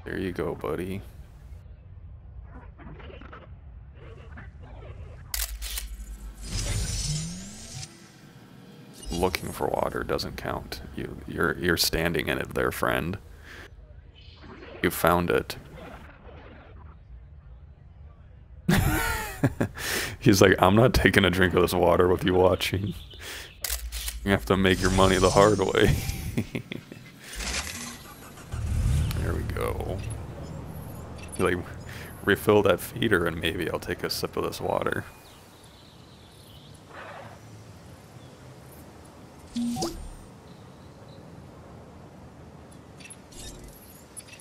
There you go, buddy. Looking for water doesn't count. You're standing in it there, friend. You found it. He's like, I'm not taking a drink of this water with you watching. You have to make your money the hard way. There we go. Like, refill that feeder and maybe I'll take a sip of this water.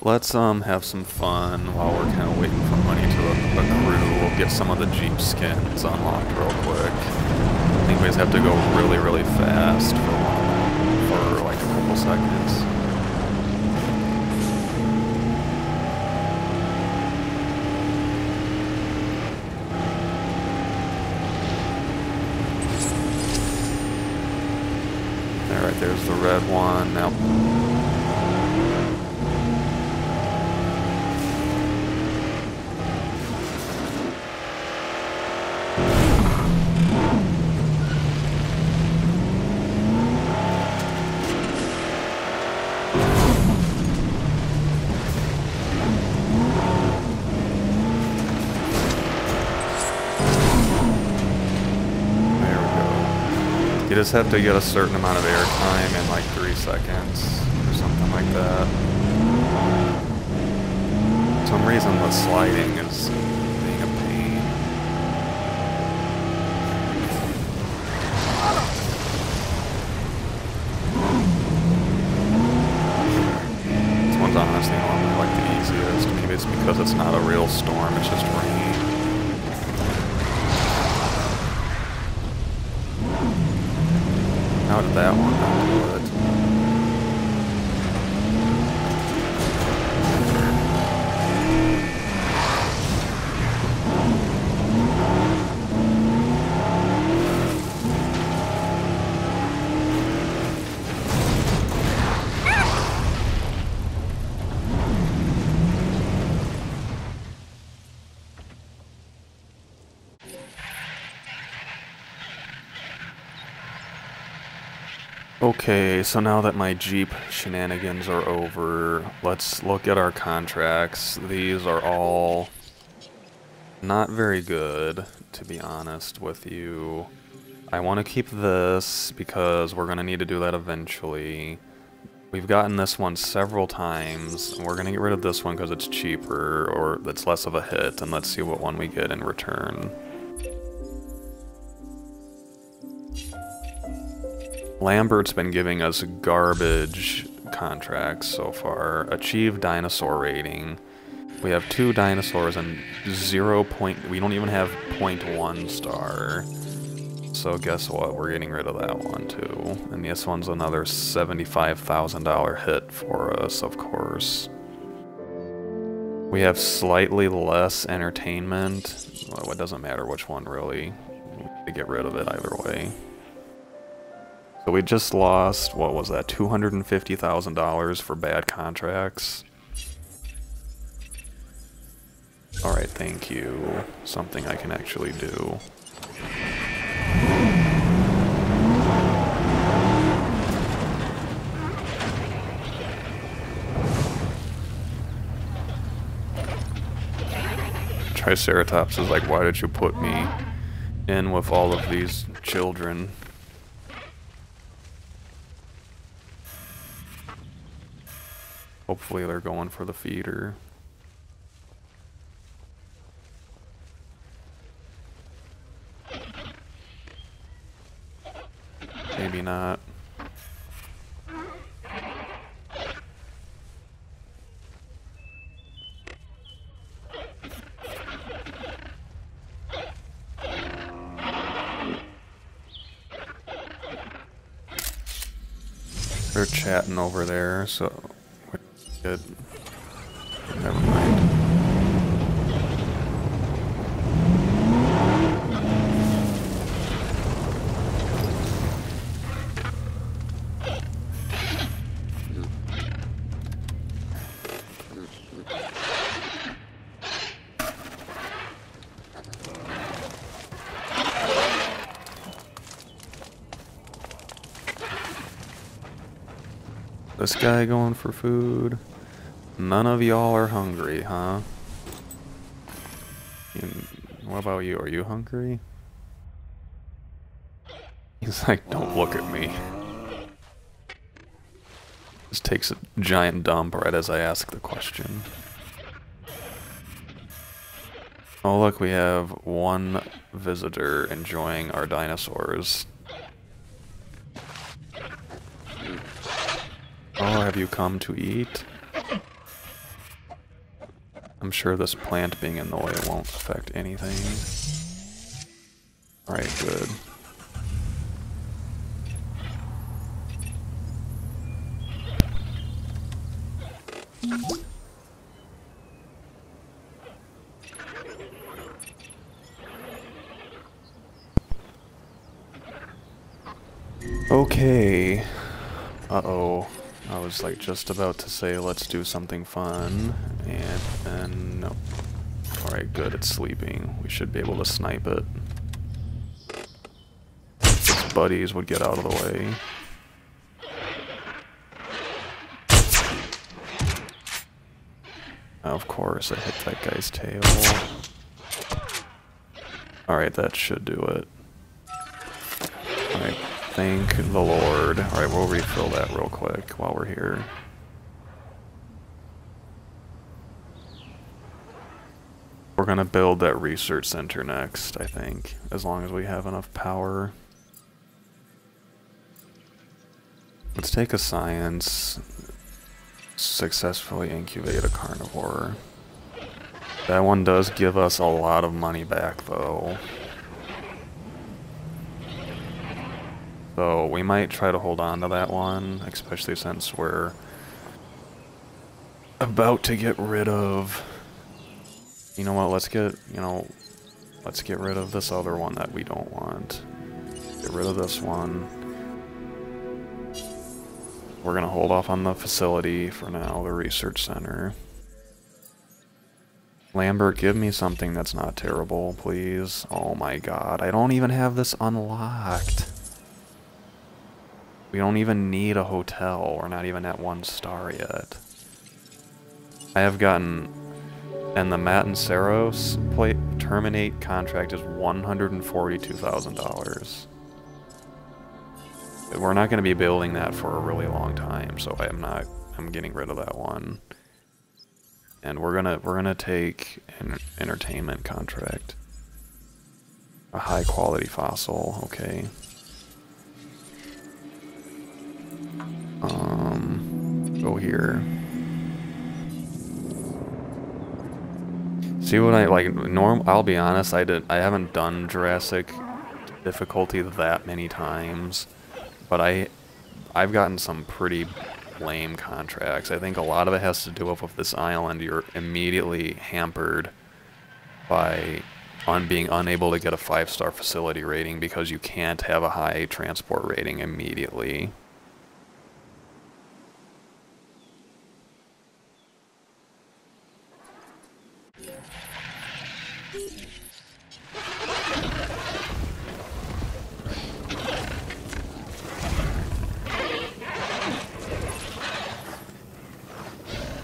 Let's have some fun while we're kind of waiting for money to accrue. We'll get some of the Jeep skins unlocked real quick. I think we just have to go really, really fast for like a couple seconds. Alright, there's the red one. Now you just have to get a certain amount of airtime in like 3 seconds or something like that. For some reason the sliding is being a pain. This one's honestly normally like the easiest. Maybe it's because it's not a real storm, it's just rain. How did that one not do it? Okay, so now that my Jeep shenanigans are over, let's look at our contracts. These are all not very good, to be honest with you. I want to keep this because we're going to need to do that eventually. We've gotten this one several times, and we're going to get rid of this one because it's cheaper, or it's less of a hit, and let's see what one we get in return. Lambert's been giving us garbage contracts so far. Achieve dinosaur rating. We have 2 dinosaurs and 0. We don't even have 0.1 star. So guess what? We're getting rid of that one too. And this one's another $75,000 hit for us, of course. We have slightly less entertainment. Well, it doesn't matter which one really. We get rid of it either way. So So we just lost, what was that, $250,000 for bad contracts. Alright, thank you. Something I can actually do. Triceratops is like, why did you put me in with all of these children? Hopefully they're going for the feeder. Maybe not. They're chatting over there, so we're good. Never mind. This guy going for food. None of y'all are hungry, huh? What about you? Are you hungry? He's like, don't look at me. Just takes a giant dump right as I ask the question. Oh look, we have one visitor enjoying our dinosaurs. Oh, have you come to eat? I'm sure this plant being in the way won't affect anything. Alright, good. Okay. Uh-oh. I was like just about to say let's do something fun, and then no. Alright, good, it's sleeping. We should be able to snipe it. Its buddies would get out of the way. Of course, I hit that guy's tail. Alright, that should do it. Alright. Thank the Lord. Alright, we'll refill that real quick while we're here. We're gonna build that research center next, I think, as long as we have enough power. Let's take a science. Successfully incubate a carnivore. That one does give us a lot of money back, though. So we might try to hold on to that one, especially since we're about to get rid of... You know what, let's get rid of this other one that we don't want. Get rid of this one. We're gonna hold off on the facility for now, the research center. Lambert, give me something that's not terrible, please. Oh my god, I don't even have this unlocked. We don't even need a hotel. We're not even at 1 star yet. I have gotten... And the Matt and Saros terminate contract is $142,000. We're not going to be building that for a really long time, so I'm getting rid of that one. And we're gonna take an entertainment contract. A high quality fossil, okay. Go here. See what I like? I'll be honest. I haven't done Jurassic difficulty that many times, but I've gotten some pretty lame contracts. I think a lot of it has to do with this island. You're immediately hampered by on being unable to get a 5-star facility rating because you can't have a high transport rating immediately.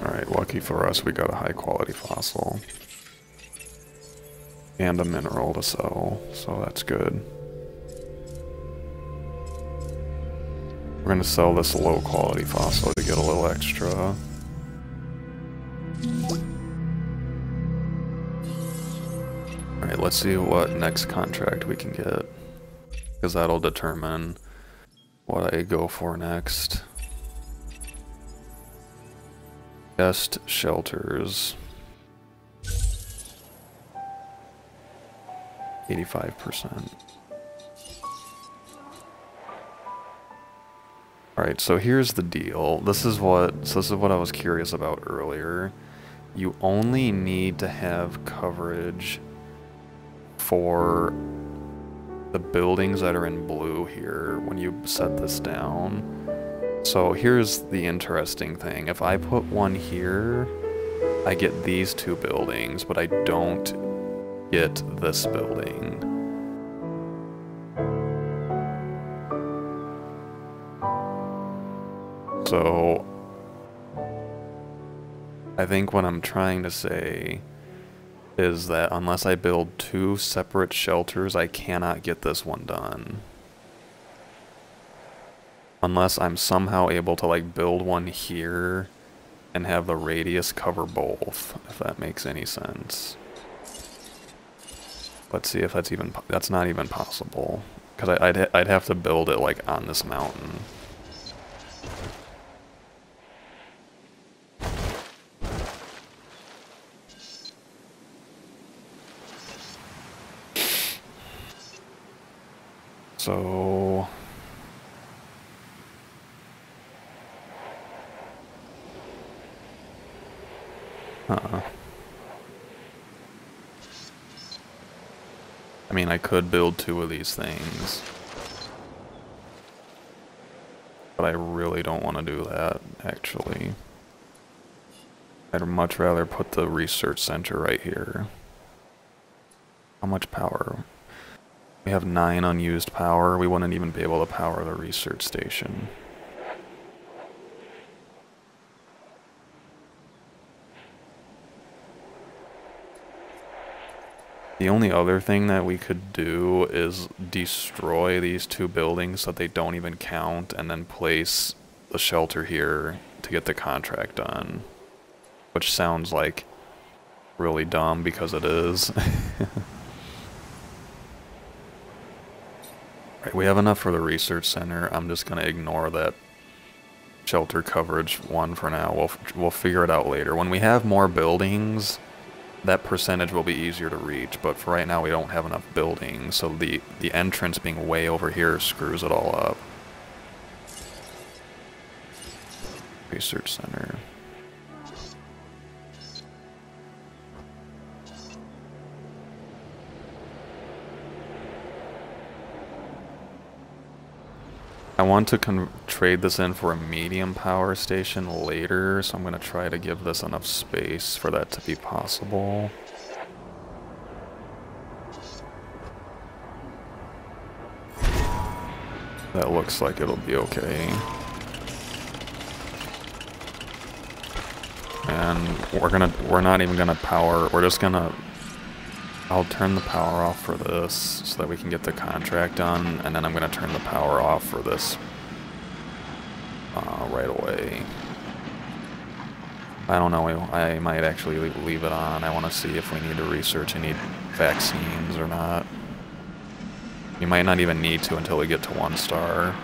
Alright, lucky for us, we got a high quality fossil. And a mineral to sell, so that's good. We're gonna sell this low quality fossil to get a little extra. Alright, let's see what next contract we can get, because that'll determine what I go for next. Guest shelters. 85%. Alright, so here's the deal. This is what I was curious about earlier. You only need to have coverage for the buildings that are in blue here when you set this down. So here's the interesting thing. If I put one here, I get these 2 buildings, but I don't get this building. So I think what I'm trying to say is that unless I build 2 separate shelters, I cannot get this one done. Unless I'm somehow able to like build one here and have the radius cover both, if that makes any sense. Let's see if that's even, that's not even possible. Because I'd have to build it like on this mountain. So... I mean, I could build 2 of these things. But I really don't want to do that, actually. I'd much rather put the research center right here. How much power? We have 9 unused power. We wouldn't even be able to power the research station. The only other thing that we could do is destroy these 2 buildings so that they don't even count, and then place the shelter here to get the contract done. Which sounds like really dumb because it is. Right, we have enough for the research center. I'm just gonna ignore that shelter coverage one for now. We'll figure it out later. When we have more buildings, that percentage will be easier to reach, but for right now we don't have enough buildings, so the entrance being way over here screws it all up. Research center. I want to trade this in for a medium power station later, so I'm going to try to give this enough space for that to be possible. That looks like it'll be okay. And we're not even gonna power, we're just gonna, I'll turn the power off for this so that we can get the contract done, and then I'm gonna turn the power off for this right away. I don't know, I might actually leave it on. I want to see if we need to research any vaccines or not. You might not even need to until we get to 1 star.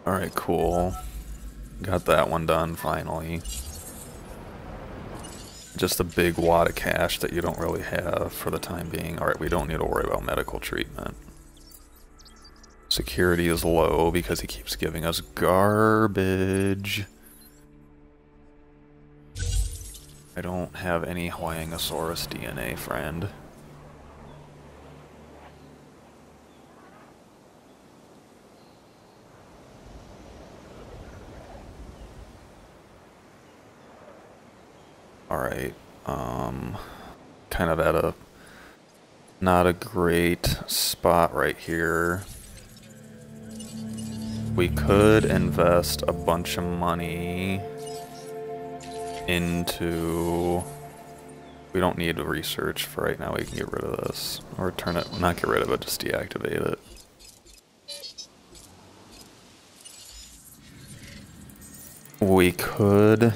Alright, cool. Got that one done finally. Just a big wad of cash that you don't really have for the time being. Alright, we don't need to worry about medical treatment. Security is low because he keeps giving us garbage. I don't have any Huangosaurus DNA, friend. Alright, kind of at a not a great spot right here. We could invest a bunch of money into... We don't need research for right now, we can get rid of this. Or turn it, not get rid of it, just deactivate it. We could,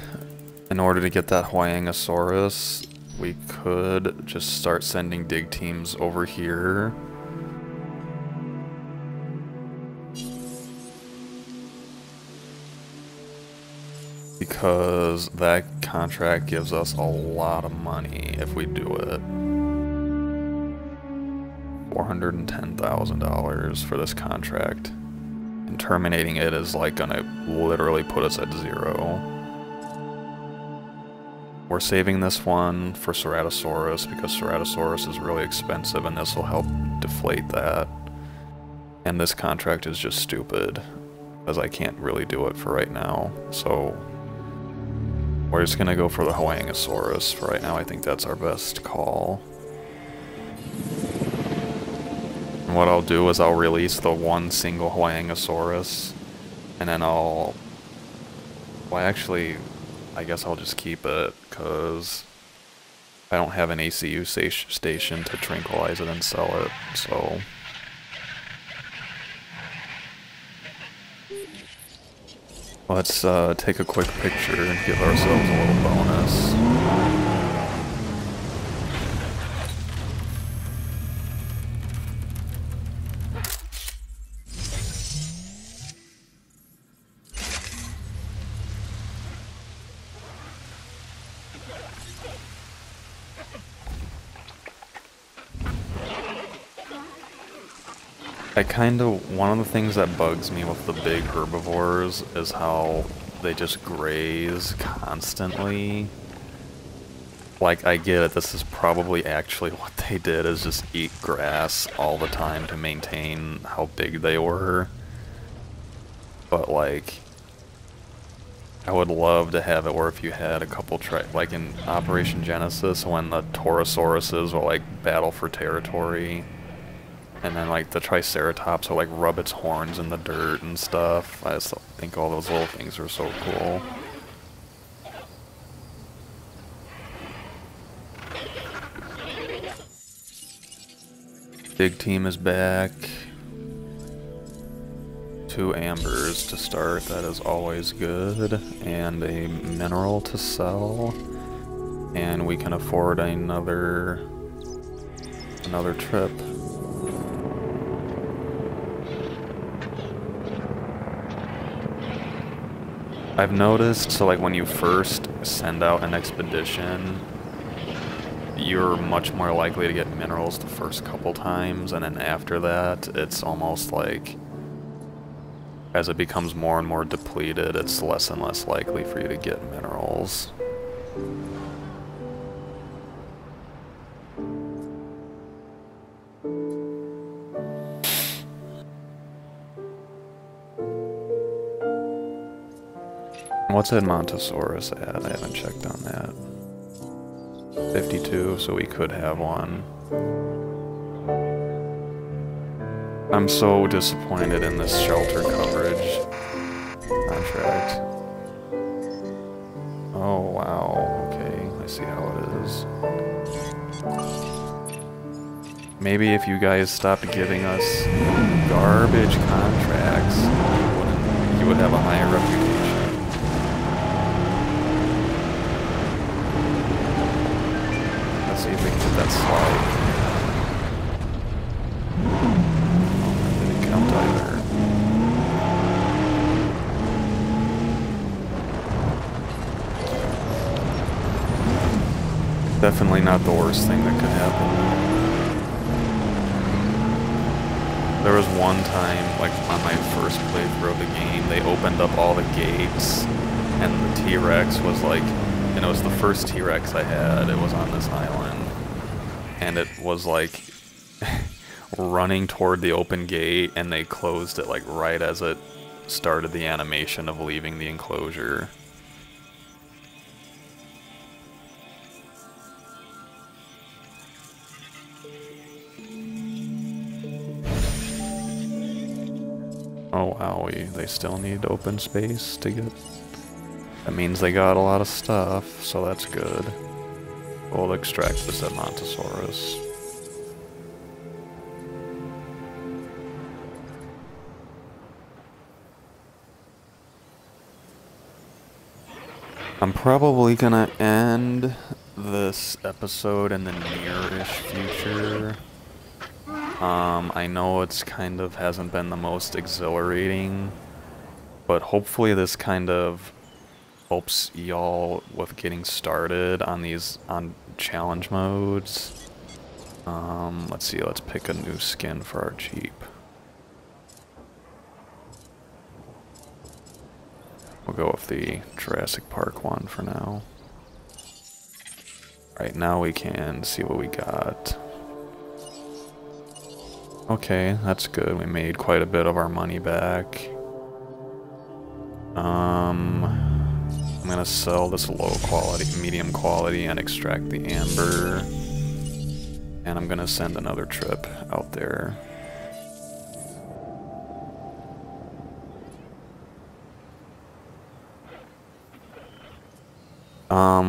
in order to get that Huangosaurus, we could just start sending dig teams over here. Because that contract gives us a lot of money if we do it. $410,000 for this contract. And terminating it is like gonna literally put us at 0. We're saving this one for Ceratosaurus because Ceratosaurus is really expensive and this will help deflate that. And this contract is just stupid because I can't really do it for right now. So we're just gonna go for the Huangosaurus for right now. I think that's our best call. And what I'll do is I'll release the one single Huangosaurus and then well actually, I guess I'll just keep it, because I don't have an ACU station to tranquilize it and sell it, so... Let's take a quick picture and give ourselves a little bonus. One of the things that bugs me with the big herbivores is how they just graze constantly. Like, I get it, this is probably actually what they did, is just eat grass all the time to maintain how big they were. But like, I would love to have it where if you had a couple like in Operation Genesis, when the Taurosauruses will like battle for territory, and then like the Triceratops will like rub its horns in the dirt and stuff. I just think all those little things are so cool. Big team is back. 2 ambers to start, that is always good. And a mineral to sell. And we can afford another trip. I've noticed, so like when you first send out an expedition, you're much more likely to get minerals the first couple times, and then after that, it's almost like, as it becomes more and more depleted, it's less and less likely for you to get minerals. What's Edmontosaurus at? I haven't checked on that. 52, so we could have one. I'm so disappointed in this shelter coverage contract. Oh wow, okay, I see how it is. Maybe if you guys stopped giving us garbage contracts, you would have a higher reputation. Let's see if we can get that slide. Oh, that didn't count either. Definitely not the worst thing that could happen. There was one time, like on my first playthrough of the game, they opened up all the gates, and the T-Rex was like, and it was the first T-Rex I had, it was on this island, and it was like running toward the open gate, and they closed it like right as it started the animation of leaving the enclosure. Oh wow, they still need open space to get... That means they got a lot of stuff, so that's good. We'll extract this Edmontosaurus. I'm probably gonna end this episode in the near-ish future. I know it's kind of hasn't been the most exhilarating, but hopefully this kind of helps y'all with getting started on these challenge modes. Let's see, let's pick a new skin for our Jeep. We'll go with the Jurassic Park one for now. Right now we can see what we got. Okay, that's good. We made quite a bit of our money back. I'm gonna sell this low quality, medium quality, and extract the amber. And I'm gonna send another trip out there.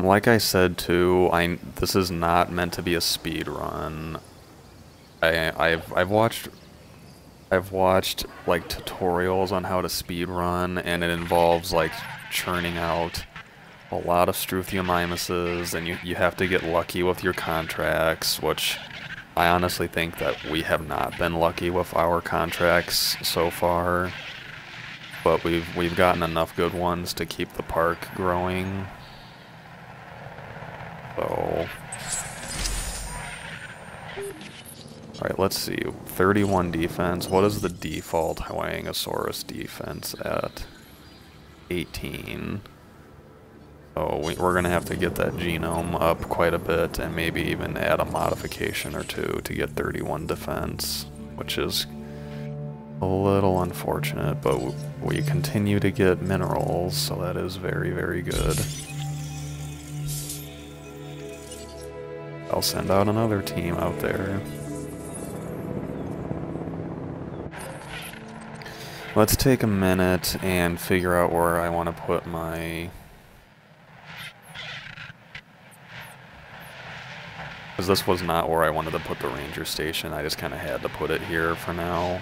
Like I said too, this is not meant to be a speed run. I've watched like tutorials on how to speed run, and it involves like churning out a lot of Struthiomimuses, and you have to get lucky with your contracts, which I honestly think that we have not been lucky with our contracts so far. But we've gotten enough good ones to keep the park growing. So, alright, let's see. 31 defense. What is the default Hyoangosaurus defense at? 18. So we're going to have to get that genome up quite a bit, and maybe even add a modification or two to get 31 defense, which is a little unfortunate, but we continue to get minerals, so that is very, very good. I'll send out another team out there. Let's take a minute and figure out where I want to put my... Because this was not where I wanted to put the ranger station, I just kind of had to put it here for now.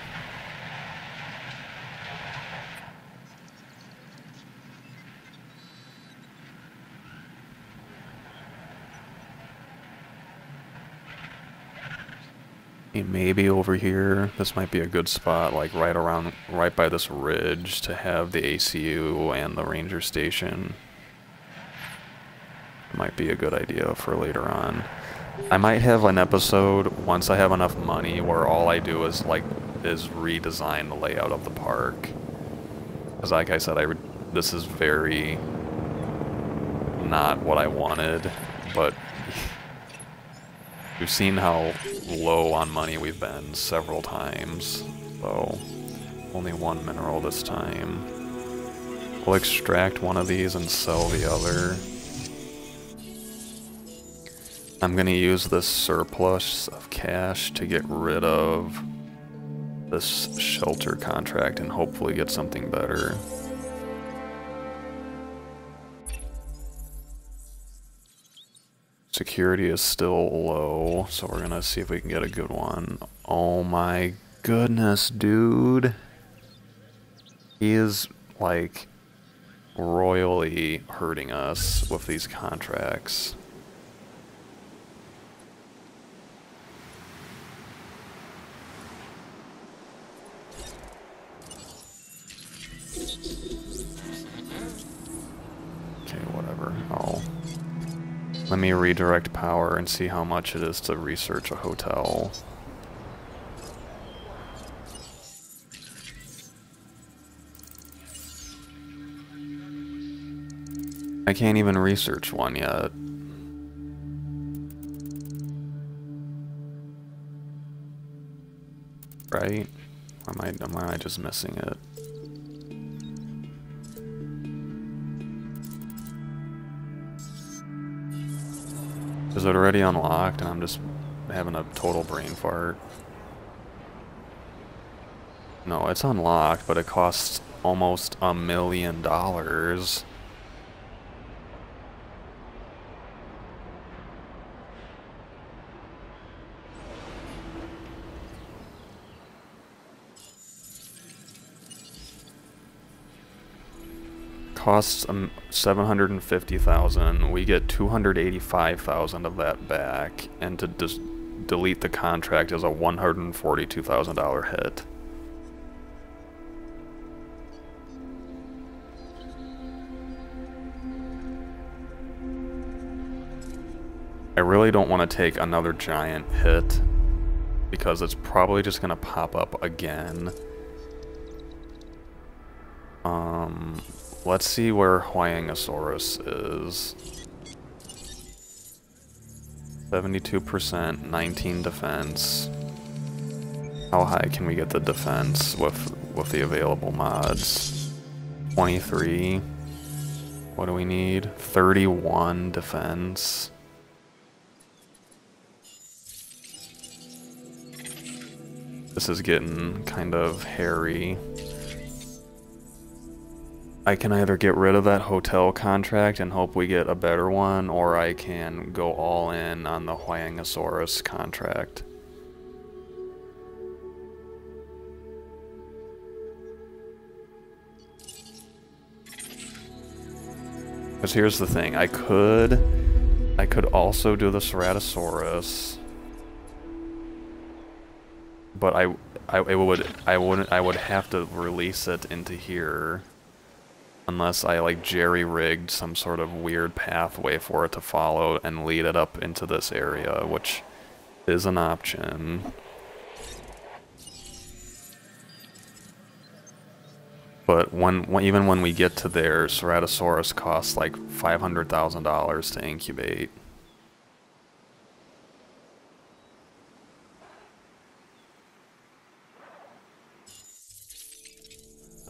Maybe over here, this might be a good spot, like right by this ridge, to have the ACU and the ranger station. Might be a good idea for later on. I might have an episode, once I have enough money, where all I do is redesign the layout of the park. Because like I said, this is very not what I wanted, but we've seen how low on money we've been several times, so only one mineral this time. We'll extract one of these and sell the other. I'm going to use this surplus of cash to get rid of this shelter contract and hopefully get something better. Security is still low, so we're gonna see if we can get a good one. Oh my goodness, dude. He is, like, royally hurting us with these contracts. Okay, whatever. Let me redirect power and see how much it is to research a hotel. I can't even research one yet. Right? Or am I just missing it? Is it already unlocked and I'm just having a total brain fart? No, it's unlocked, but it costs almost $1 million. Costs $750,000. We get $285,000 of that back, and to just delete the contract is a $142,000 hit. I really don't want to take another giant hit because it's probably just going to pop up again. Let's see where Huayangosaurus is. 72%, 19 defense. How high can we get the defense with the available mods? 23. What do we need? 31 defense. This is getting kind of hairy. I can either get rid of that hotel contract and hope we get a better one, or I can go all in on the Huayangosaurus contract. Because here's the thing, I could also do the Ceratosaurus, but I would have to release it into here. Unless I like jerry-rigged some sort of weird pathway for it to follow and lead it up into this area, which is an option. But even when we get to there, Ceratosaurus costs like $500,000 to incubate.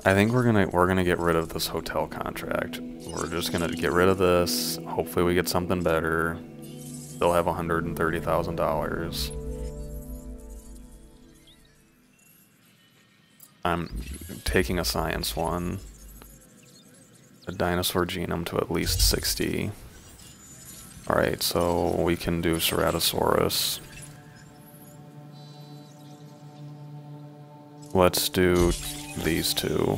I think we're gonna get rid of this hotel contract. We're just gonna get rid of this. Hopefully we get something better. Still have $130,000. I'm taking a science one. A dinosaur genome to at least 60. Alright, so we can do Ceratosaurus. Let's do these two,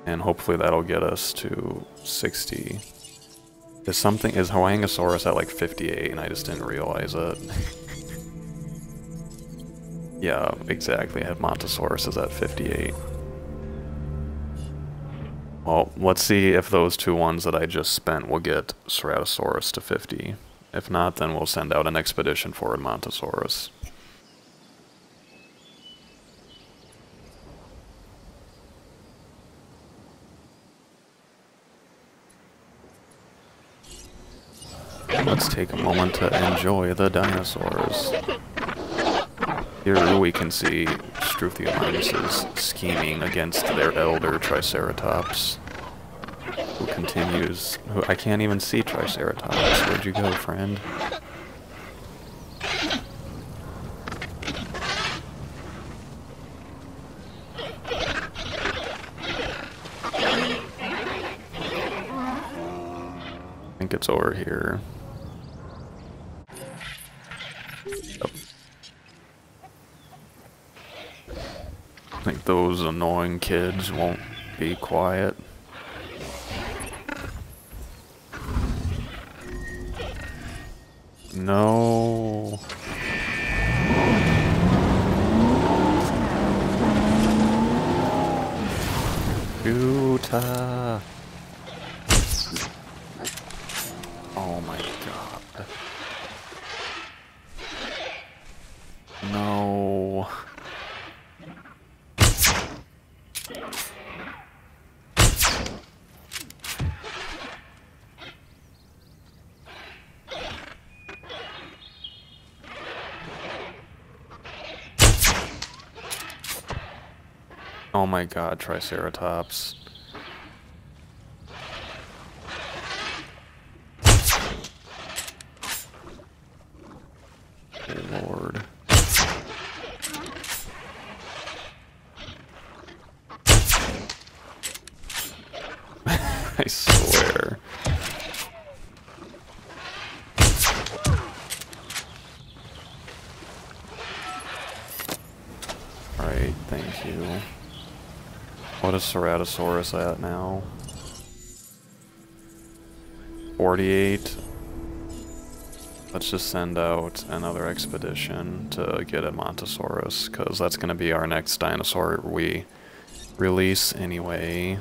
and hopefully that'll get us to 60. Is Huayangosaurus at like 58 and I just didn't realize it? Yeah, exactly, Edmontosaurus is at 58. Well, let's see if those two ones that I just spent will get Ceratosaurus to 50. If not, then we'll send out an expedition for Edmontosaurus. Let's take a moment to enjoy the dinosaurs. Here we can see Struthiomimus scheming against their elder Triceratops, who continues... I can't even see Triceratops. Where'd you go, friend? I think it's over here. I think those annoying kids won't be quiet. No. Utah. Oh Oh my god. No. Oh my god, Triceratops. Oh Lord. I swear. Alright, thank you. What is Ceratosaurus at now? 48. Let's just send out another expedition to get Edmontosaurus, because that's going to be our next dinosaur we release anyway.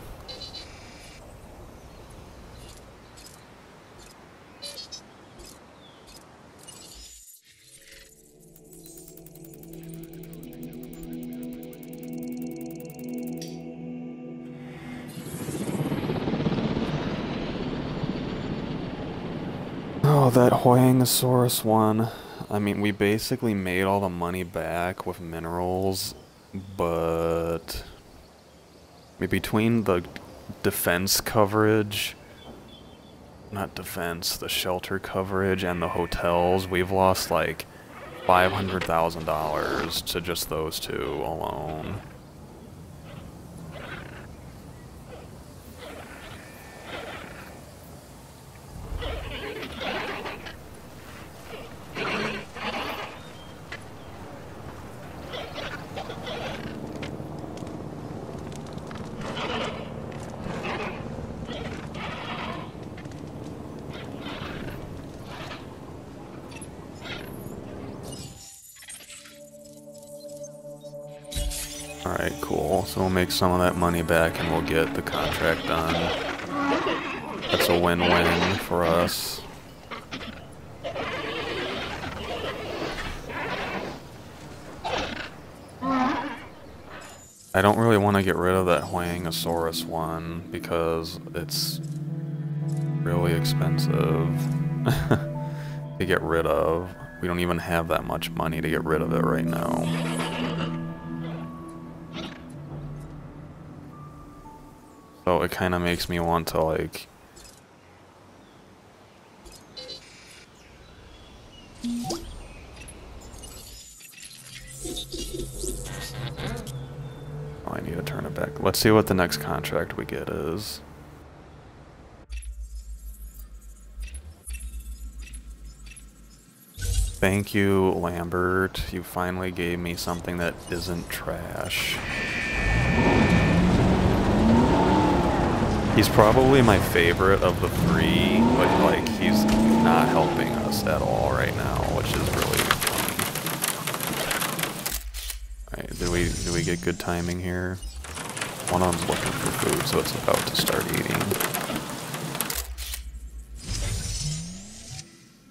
Oh, that Huangosaurus one. I mean, we basically made all the money back with minerals, but between the defense coverage, not defense, the shelter coverage and the hotels, we've lost like $500,000 to just those two alone. Alright, cool. So we'll make some of that money back and we'll get the contract done. That's a win-win for us. I don't really want to get rid of that Huangosaurus one because it's really expensive to get rid of. We don't even have that much money to get rid of it right now. So it kind of makes me want to, like... Oh, I need to turn it back. Let's see what the next contract we get is. Thank you, Lambert. You finally gave me something that isn't trash. He's probably my favorite of the three, but like he's not helping us at all right now, which is really funny. Alright, do we get good timing here? One of them's looking for food, so it's about to start eating.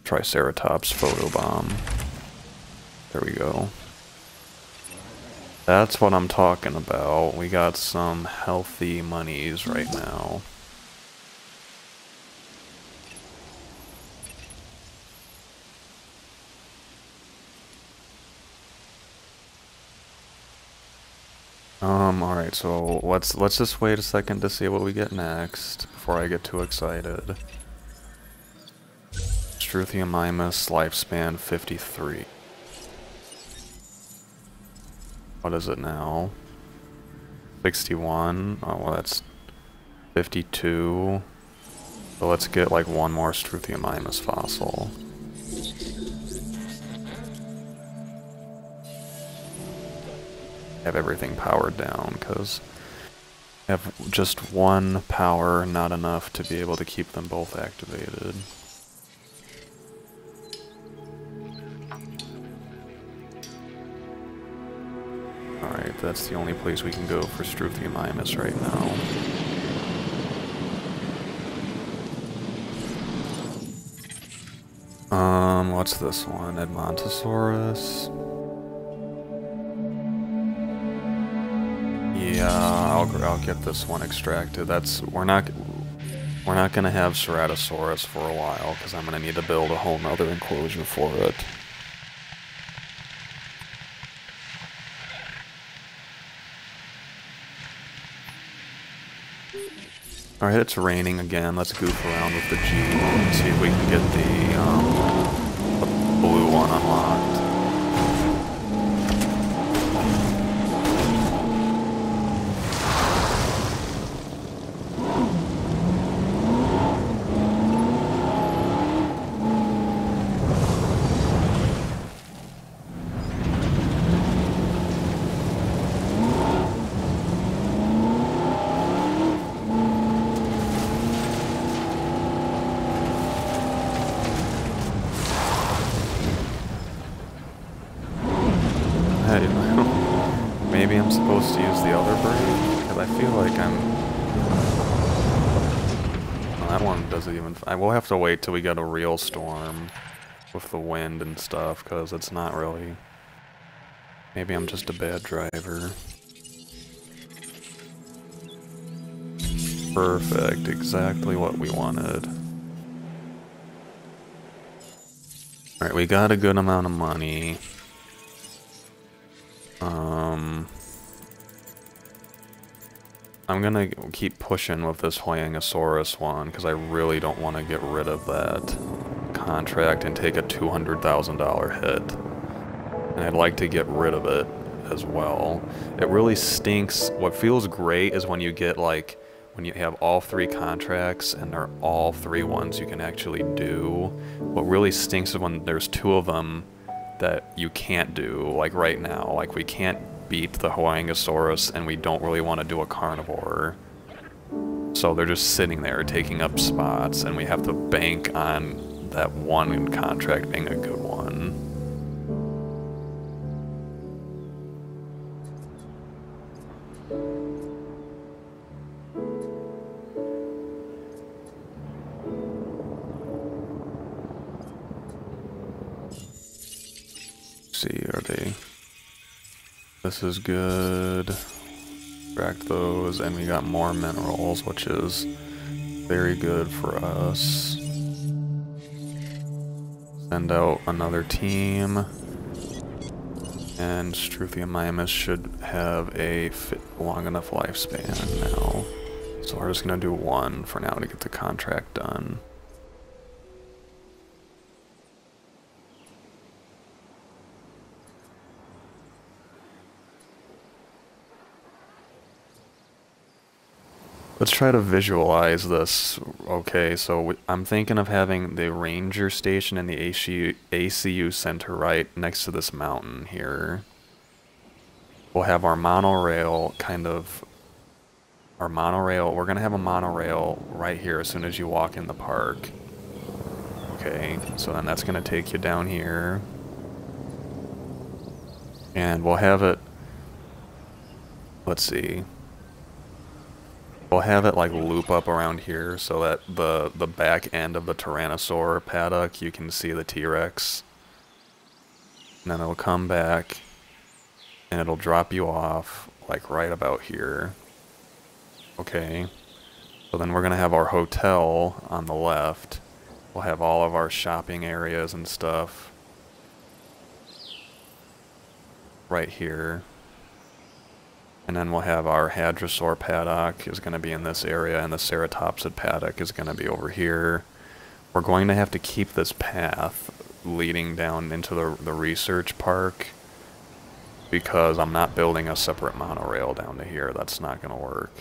Triceratops photobomb. There we go. That's what I'm talking about. We got some healthy monies right now. Alright, so let's just wait a second to see what we get next before I get too excited. Struthiomimus lifespan 53. What is it now? 61? Oh, well that's 52. So let's get like one more Struthiomimus fossil. Have everything powered down, because I have just one power, not enough to be able to keep them both activated. Alright, that's the only place we can go for Struthiomimus right now. What's this one? Edmontosaurus. Yeah, I'll get this one extracted. We're not gonna have Ceratosaurus for a while because I'm gonna need to build a whole nother enclosure for it. Alright, it's raining again. Let's goof around with the G and see if we can get the blue one unlocked. Maybe I'm supposed to use the other brake, because I feel like well, that one doesn't even... We'll have to wait till we get a real storm with the wind and stuff, because it's not really... Maybe I'm just a bad driver. Perfect, exactly what we wanted. Alright, we got a good amount of money. I'm gonna keep pushing with this Huangosaurus one, because I really don't want to get rid of that contract and take a $200,000 hit. And I'd like to get rid of it as well. It really stinks. What feels great is when you get, like, when you have all 3 contracts and they're all 3 ones you can actually do. What really stinks is when there's 2 of them that you can't do, like right now. Like, we can't beat the Huangosaurus and we don't really want to do a carnivore. So they're just sitting there taking up spots and we have to bank on that one contract being a good one. See, are they... This is good. Extract those, and we got more minerals, which is very good for us. Send out another team. And Struthiomimus should have a long enough lifespan now. So we're just gonna do 1 for now to get the contract done. Let's try to visualize this. Okay, so I'm thinking of having the ranger station and the ACU center right next to this mountain here. We'll have our monorail we're gonna have a monorail right here as soon as you walk in the park. Okay, so then that's gonna take you down here. And we'll have it, let's see. We'll have it like loop up around here so that the back end of the Tyrannosaur paddock, you can see the T-Rex. And then it'll come back and it'll drop you off like right about here. Okay. So then we're gonna have our hotel on the left. We'll have all of our shopping areas and stuff right here. And then we'll have our Hadrosaur paddock is going to be in this area, and the Ceratopsid paddock is going to be over here. We're going to have to keep this path leading down into the research park because I'm not building a separate monorail down to here. That's not going to work.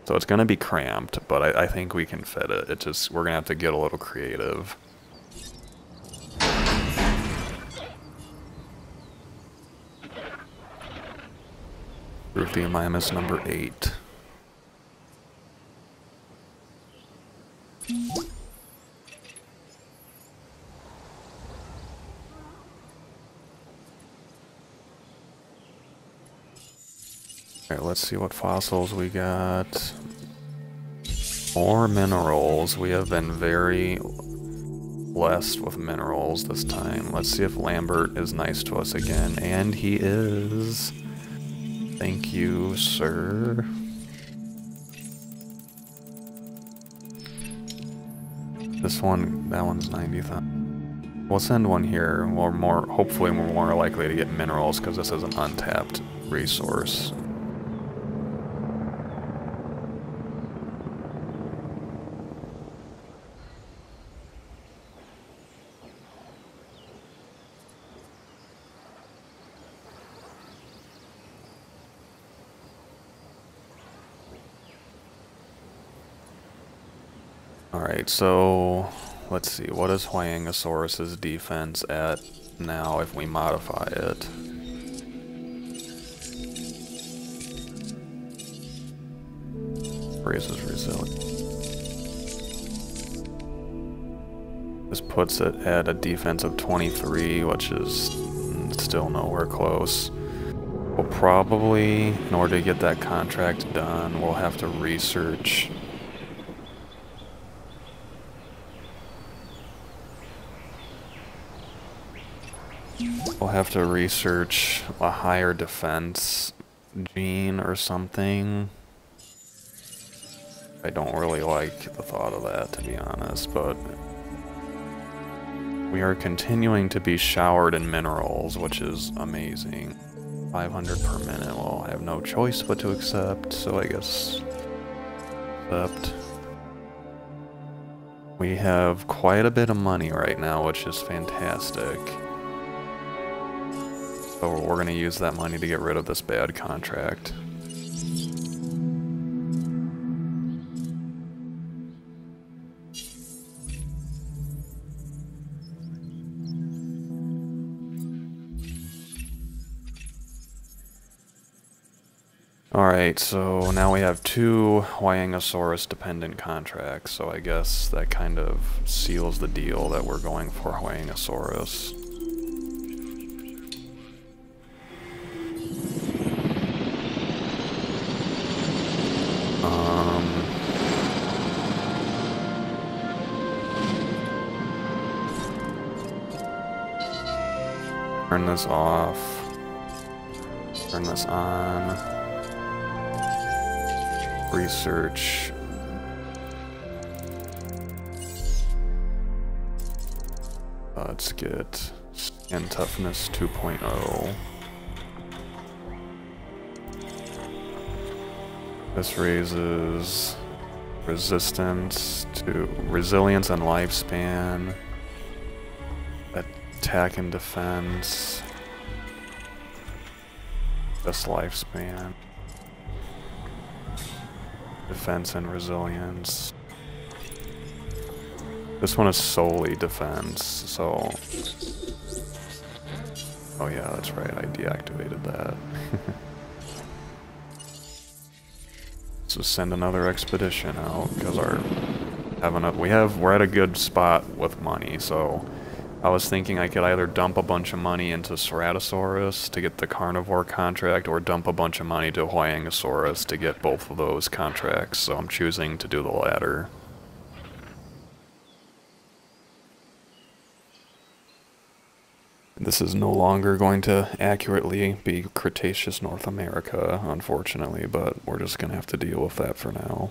So it's going to be cramped, but I think we can fit it. We're going to have to get a little creative. Struthiomimus number 8. Alright, let's see what fossils we got. More minerals. We have been very blessed with minerals this time. Let's see if Lambert is nice to us again. And he is. Thank you, sir. This one, that one's 90,000. We'll send one here. Hopefully we're more likely to get minerals because this is an untapped resource. Alright, so let's see, what is Huayangosaurus's defense at now if we modify it? Raises resilience. This puts it at a defense of 23, which is still nowhere close. We'll probably, in order to get that contract done, we'll have to research a higher defense gene or something. I don't really like the thought of that, to be honest, but we are continuing to be showered in minerals, which is amazing. 500 per minute, well, I have no choice but to accept, so I guess accept. We have quite a bit of money right now, which is fantastic. So we're going to use that money to get rid of this bad contract. Alright, so now we have 2 Huayangosaurus dependent contracts, so I guess that kind of seals the deal that we're going for Huayangosaurus. Turn this off. Turn this on. Research. Let's get skin toughness 2.0. This raises resistance to resilience and lifespan. Attack and defense. Just lifespan. Defense and resilience. This one is solely defense, so... Oh yeah, that's right, I deactivated that. So send another expedition out, because we're at a good spot with money, so... I was thinking I could either dump a bunch of money into Ceratosaurus to get the carnivore contract, or dump a bunch of money to Huayangosaurus to get both of those contracts, so I'm choosing to do the latter. This is no longer going to accurately be Cretaceous North America, unfortunately, but we're just going to have to deal with that for now.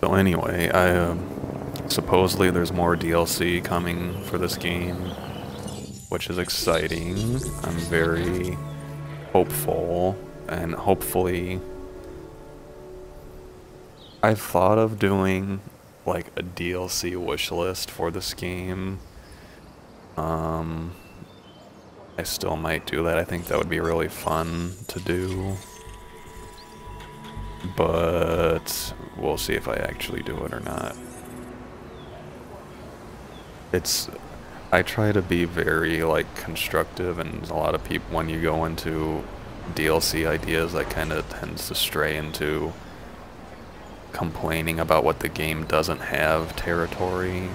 So anyway, supposedly there's more DLC coming for this game, which is exciting. I'm very hopeful, and hopefully I've thought of doing like a DLC wish list for this game. I still might do that. I think that would be really fun to do. But we'll see if I actually do it or not. I try to be very like constructive, and a lot of people, when you go into DLC ideas, that kind of tends to stray into complaining about what the game doesn't have territory.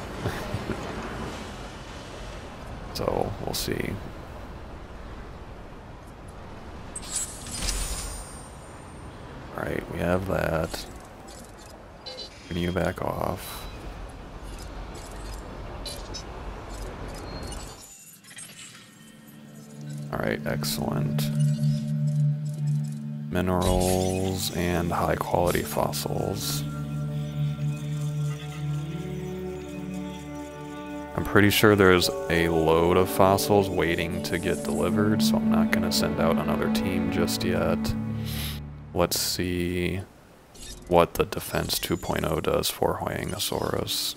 So we'll see. Alright, we have that. Can you back off? Alright, excellent. Minerals and high quality fossils. I'm pretty sure there's a load of fossils waiting to get delivered, so I'm not going to send out another team just yet. Let's see what the Defense 2.0 does for Huangosaurus.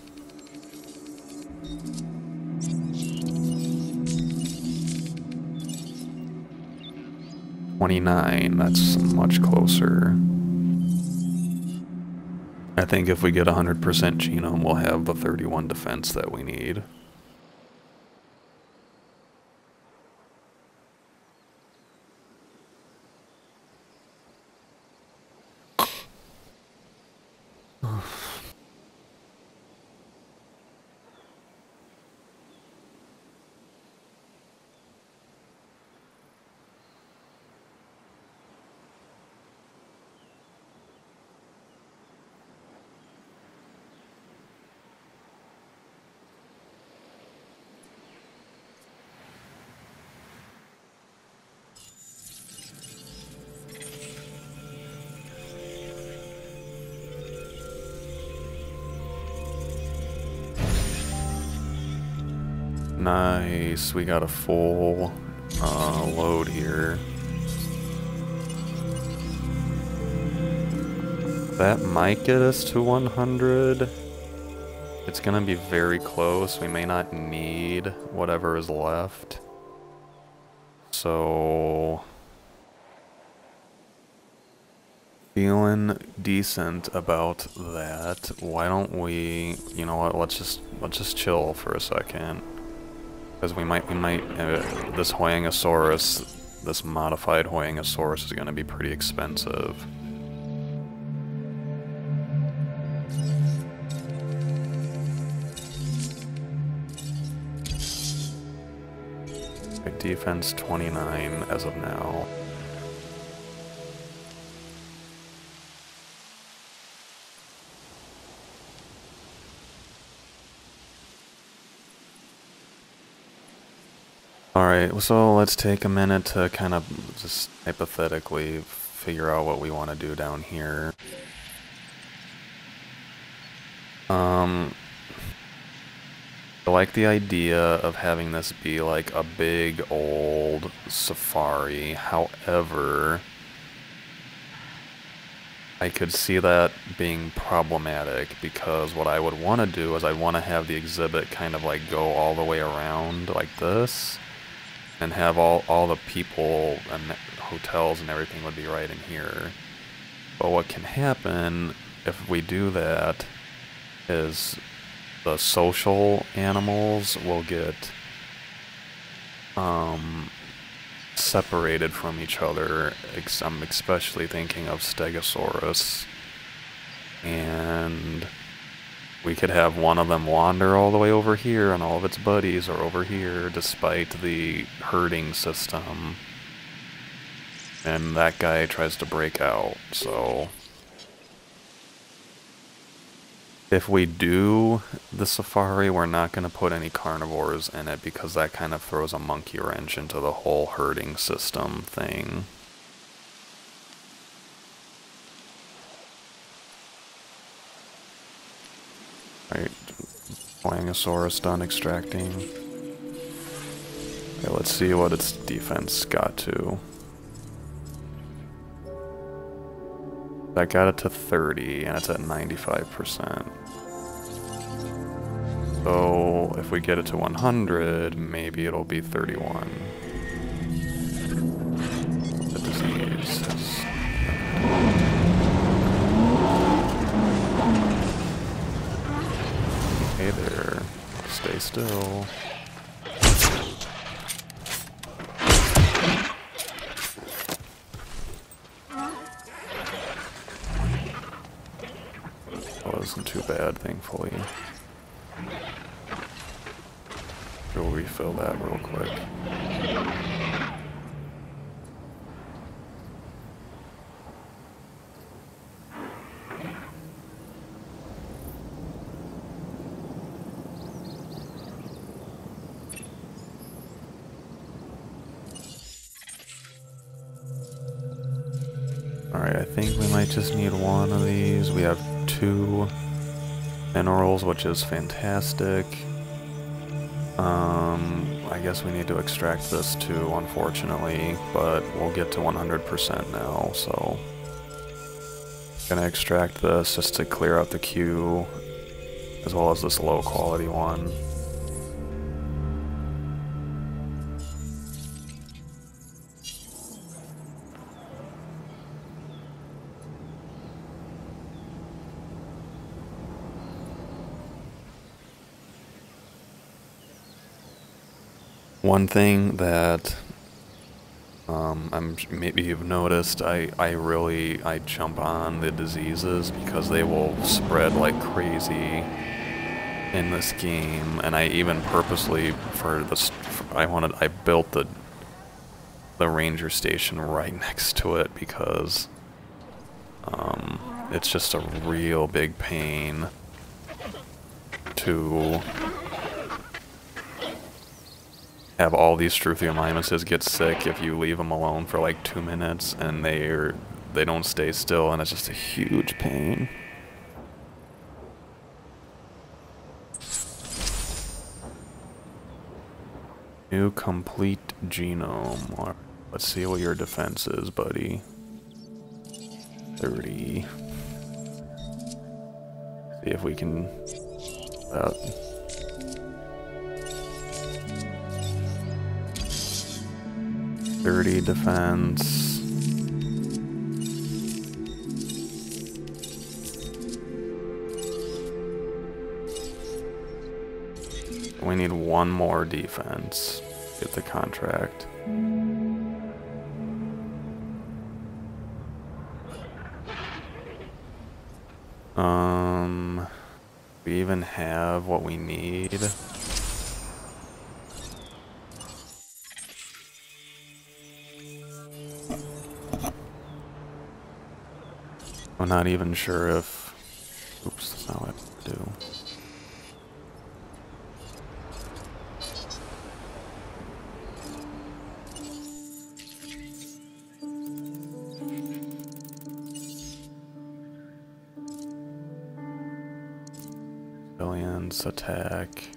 $29, that's much closer. I think if we get 100% genome, we'll have the 31 defense that we need. Nice, we got a full load here. That might get us to 100. It's gonna be very close. We may not need whatever is left. So, feeling decent about that. Why don't we, you know what, let's just chill for a second. Because we might, this Huangosaurus, this modified Huangosaurus is going to be pretty expensive. Okay, defense 29 as of now. Alright, so let's take a minute to kind of just hypothetically figure out what we want to do down here. I like the idea of having this be like a big old safari. However, I could see that being problematic because what I would want to do is I want to have the exhibit kind of like go all the way around like this. And have all the people and hotels and everything would be right in here. But what can happen if we do that is the social animals will get separated from each other. I'm especially thinking of Stegosaurus. And we could have one of them wander all the way over here and all of its buddies are over here despite the herding system. And that guy tries to break out, so... If we do the safari, we're not going to put any carnivores in it because that kind of throws a monkey wrench into the whole herding system thing. Right, Huangosaurus done extracting. Okay, let's see what its defense got to. That got it to 30, and it's at 95%. So, if we get it to 100, maybe it'll be 31. The disease is... Hey there, stay still. Wasn't too bad, thankfully. We'll refill that real quick. Alright, I think we might just need one of these. We have 2 minerals, which is fantastic. I guess we need to extract this too, unfortunately, but we'll get to 100% now, so... Gonna extract this just to clear out the queue, as well as this low quality one. One thing that maybe you've noticed, I jump on the diseases because they will spread like crazy in this game, and I even purposely I built the ranger station right next to it because it's just a real big pain to have all these Struthiomimuses get sick if you leave them alone for like 2 minutes and they don't stay still, and it's just a huge pain. New complete genome. Let's see what your defense is, buddy. 30. See if we can... 30 defense. We need 1 more defense. Get the contract. We even have what we need. I'm not even sure if... Oops, that's not what I do. Civilians attack.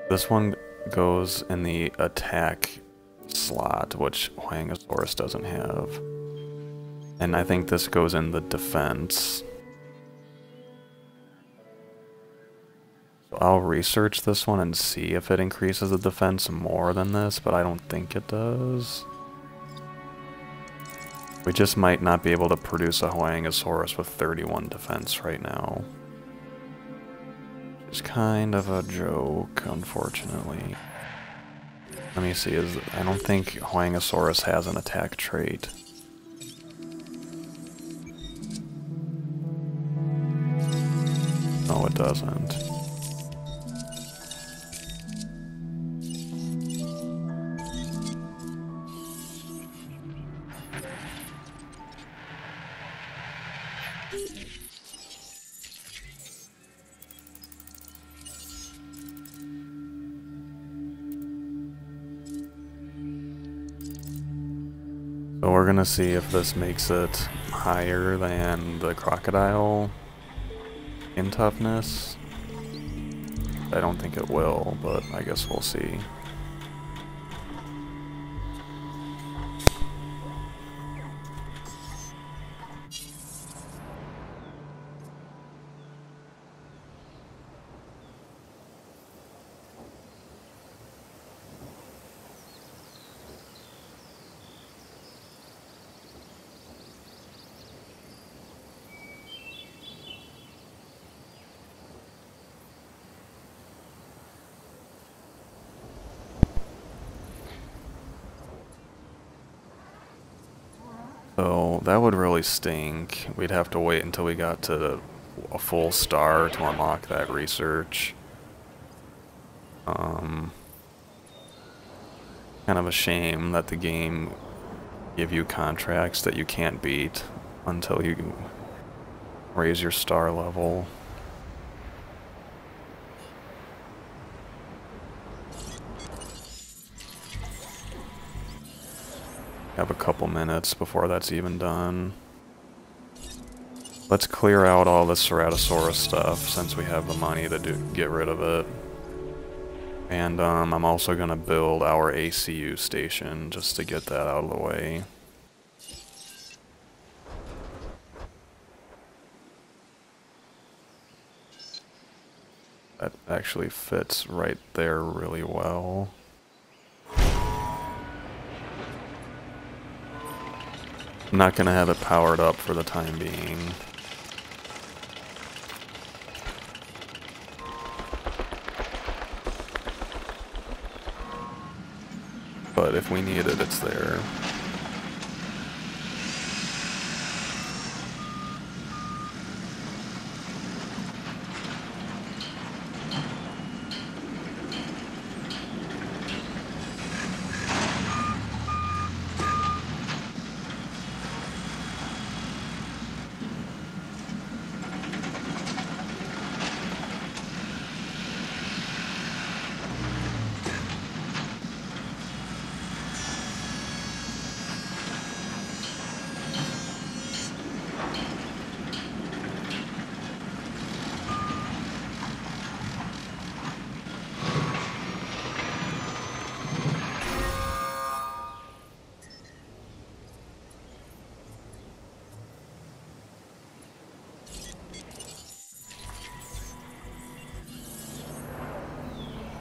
This one goes in the attack slot, which Huangosaurus doesn't have. And I think this goes in the defense. So I'll research this one and see if it increases the defense more than this, but I don't think it does. We just might not be able to produce a Huangosaurus with 31 defense right now. It's kind of a joke, unfortunately. Let me see, I don't think Huangosaurus has an attack trait. No, it doesn't. So we're gonna see if this makes it higher than the crocodile in toughness. I don't think it will, but I guess we'll see. So that would really stink. We'd have to wait until we got to a full star to unlock that research. Kind of a shame that the game give you contracts that you can't beat until you raise your star level. Have a couple minutes before that's even done. Let's clear out all the Ceratosaurus stuff since we have the money to get rid of it. And I'm also gonna build our ACU station just to get that out of the way. That actually fits right there really well. I'm not gonna have it powered up for the time being. But if we need it, it's there.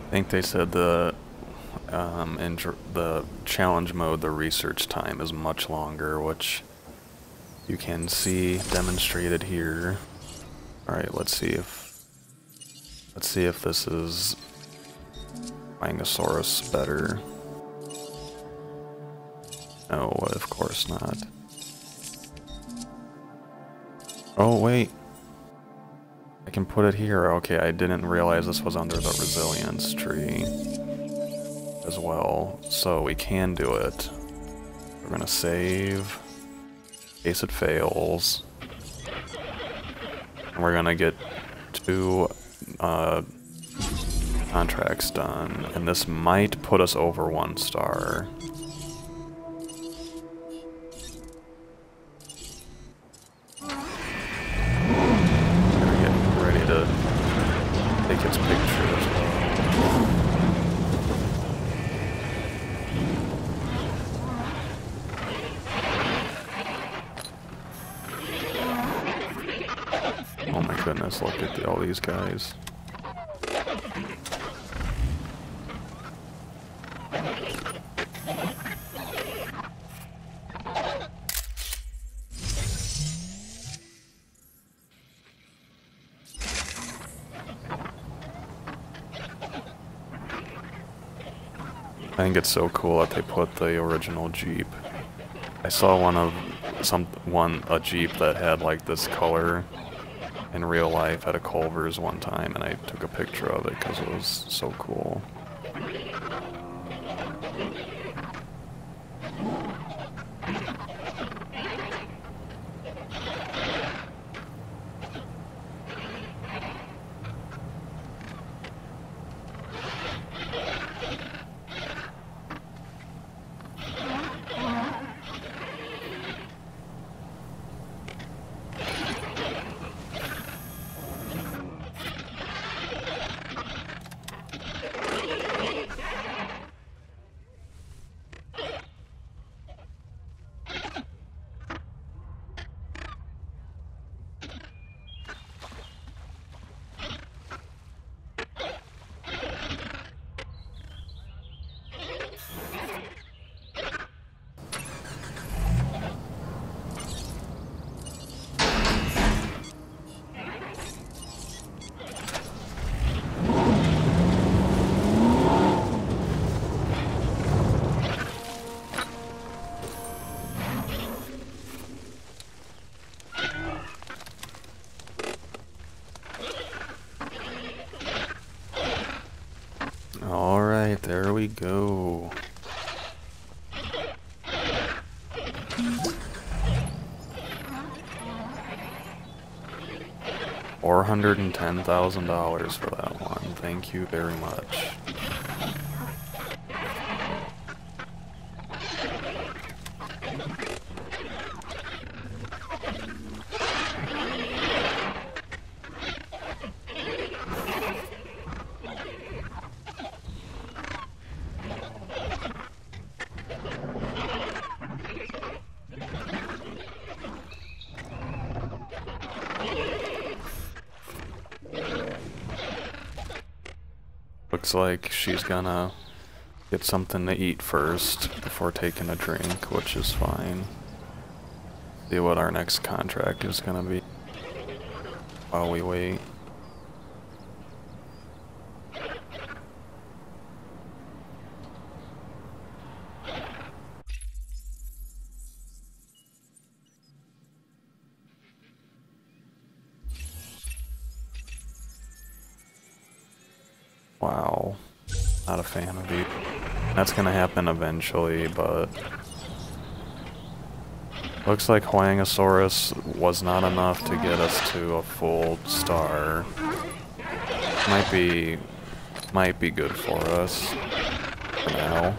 I think they said the challenge mode, the research time is much longer, which you can see demonstrated here. All right, let's see if this is Ankylosaurus better. No, of course not. Oh wait. I can put it here. Okay, I didn't realize this was under the resilience tree as well. So we can do it. We're gonna save. In case it fails. And we're gonna get 2 contracts done. And this might put us over 1 star. Take its picture as well. Oh my goodness, look at all these guys. I think it's so cool that they put the original Jeep. I saw a Jeep that had like this color in real life at a Culver's one time, and I took a picture of it because it was so cool. There we go. $410,000 for that one. Thank you very much. Looks like she's gonna get something to eat first before taking a drink, which is fine. See what our next contract is gonna be while we wait. Wow, not a fan of it. That's gonna happen eventually, but looks like Huangosaurus was not enough to get us to a full star. Might be good for us for now.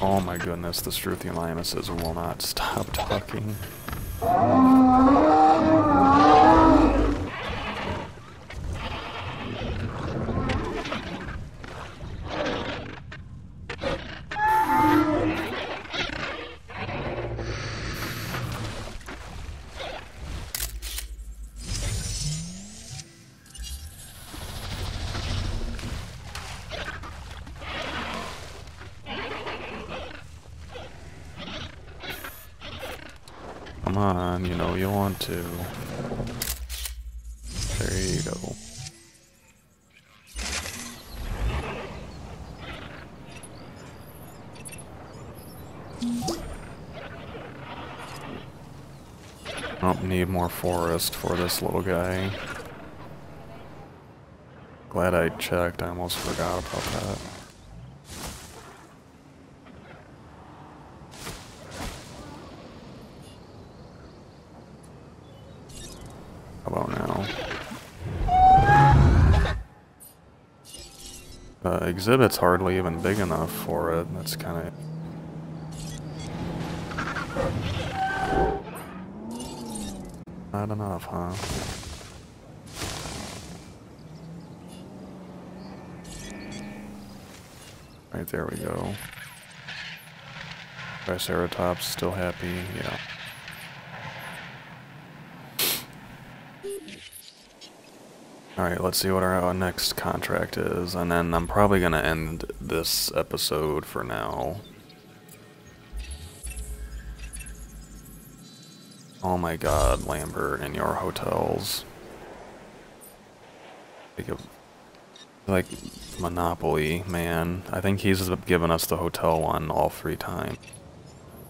Oh my goodness, the Struthiomimuses will not stop talking. Come on, you know you want to. There you go. Don't need more forest for this little guy. Glad I checked, I almost forgot about that. How about now? The exhibit's hardly even big enough for it. That's kind of... Not enough, huh? Right, there we go. Triceratops still happy, yeah. Alright, let's see what our next contract is, and then I'm probably gonna end this episode for now. Oh my god, Lambert and your hotels. Like Monopoly, man. I think he's given us the hotel one all 3 times.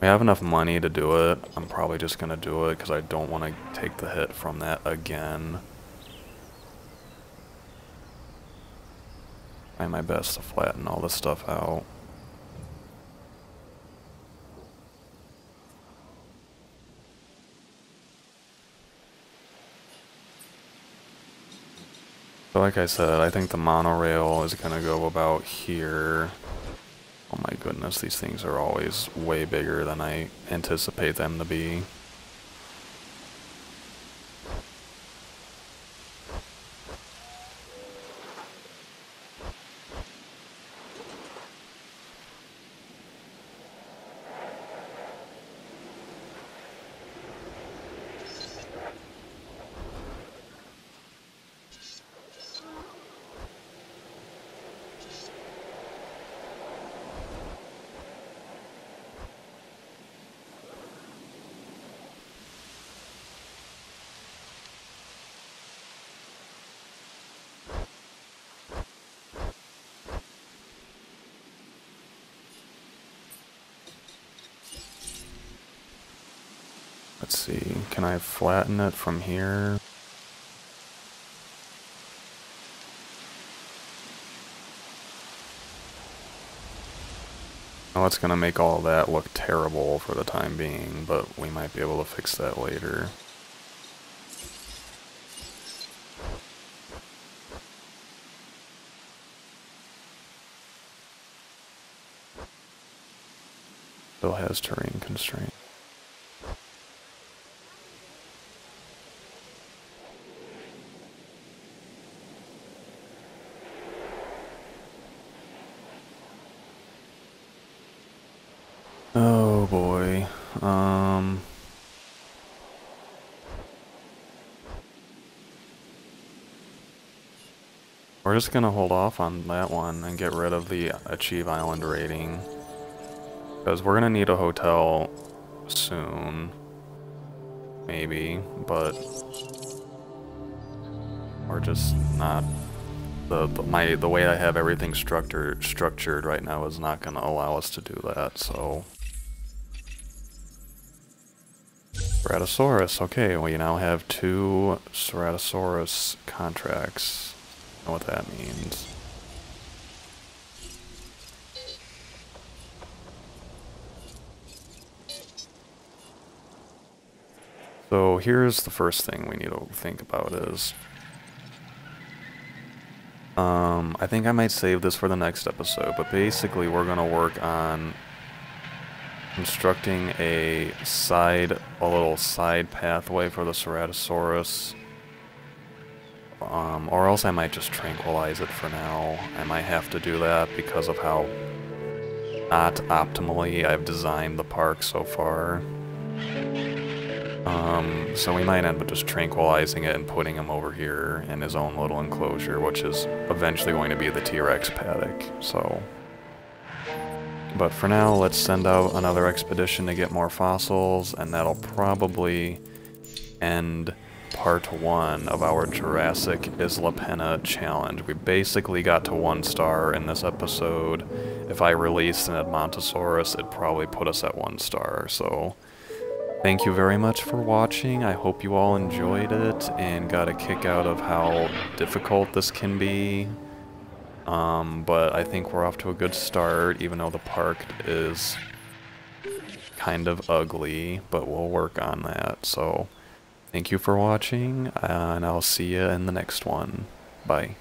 We have enough money to do it. I'm probably just gonna do it because I don't want to take the hit from that again. Try my best to flatten all this stuff out. So like I said, I think the monorail is gonna go about here. Oh my goodness, these things are always way bigger than I anticipate them to be. Let's see, can I flatten it from here? Now it's gonna make all that look terrible for the time being, but we might be able to fix that later. Still has terrain constraint. Oh boy. We're just gonna hold off on that one and get rid of the Achieve Island rating. Because we're gonna need a hotel soon. Maybe, but we're just not the way I have everything structured right now is not gonna allow us to do that, so Ceratosaurus, okay, we now have 2 Ceratosaurus contracts. I know what that means. So here's the first thing we need to think about is, I think I might save this for the next episode, but basically we're gonna work on constructing a little side pathway for the Ceratosaurus, or else I might just tranquilize it for now. I might have to do that because of how not optimally I've designed the park so far. So we might end up just tranquilizing it and putting him over here in his own little enclosure, which is eventually going to be the T-Rex paddock, so. But for now, let's send out another expedition to get more fossils, and that'll probably end part 1 of our Jurassic Isla Pena challenge. We basically got to 1 star in this episode. If I released an Edmontosaurus, it'd probably put us at 1 star, so. Thank you very much for watching. I hope you all enjoyed it and got a kick out of how difficult this can be. But I think we're off to a good start, even though the park is kind of ugly, but we'll work on that. So, thank you for watching, and I'll see you in the next one. Bye.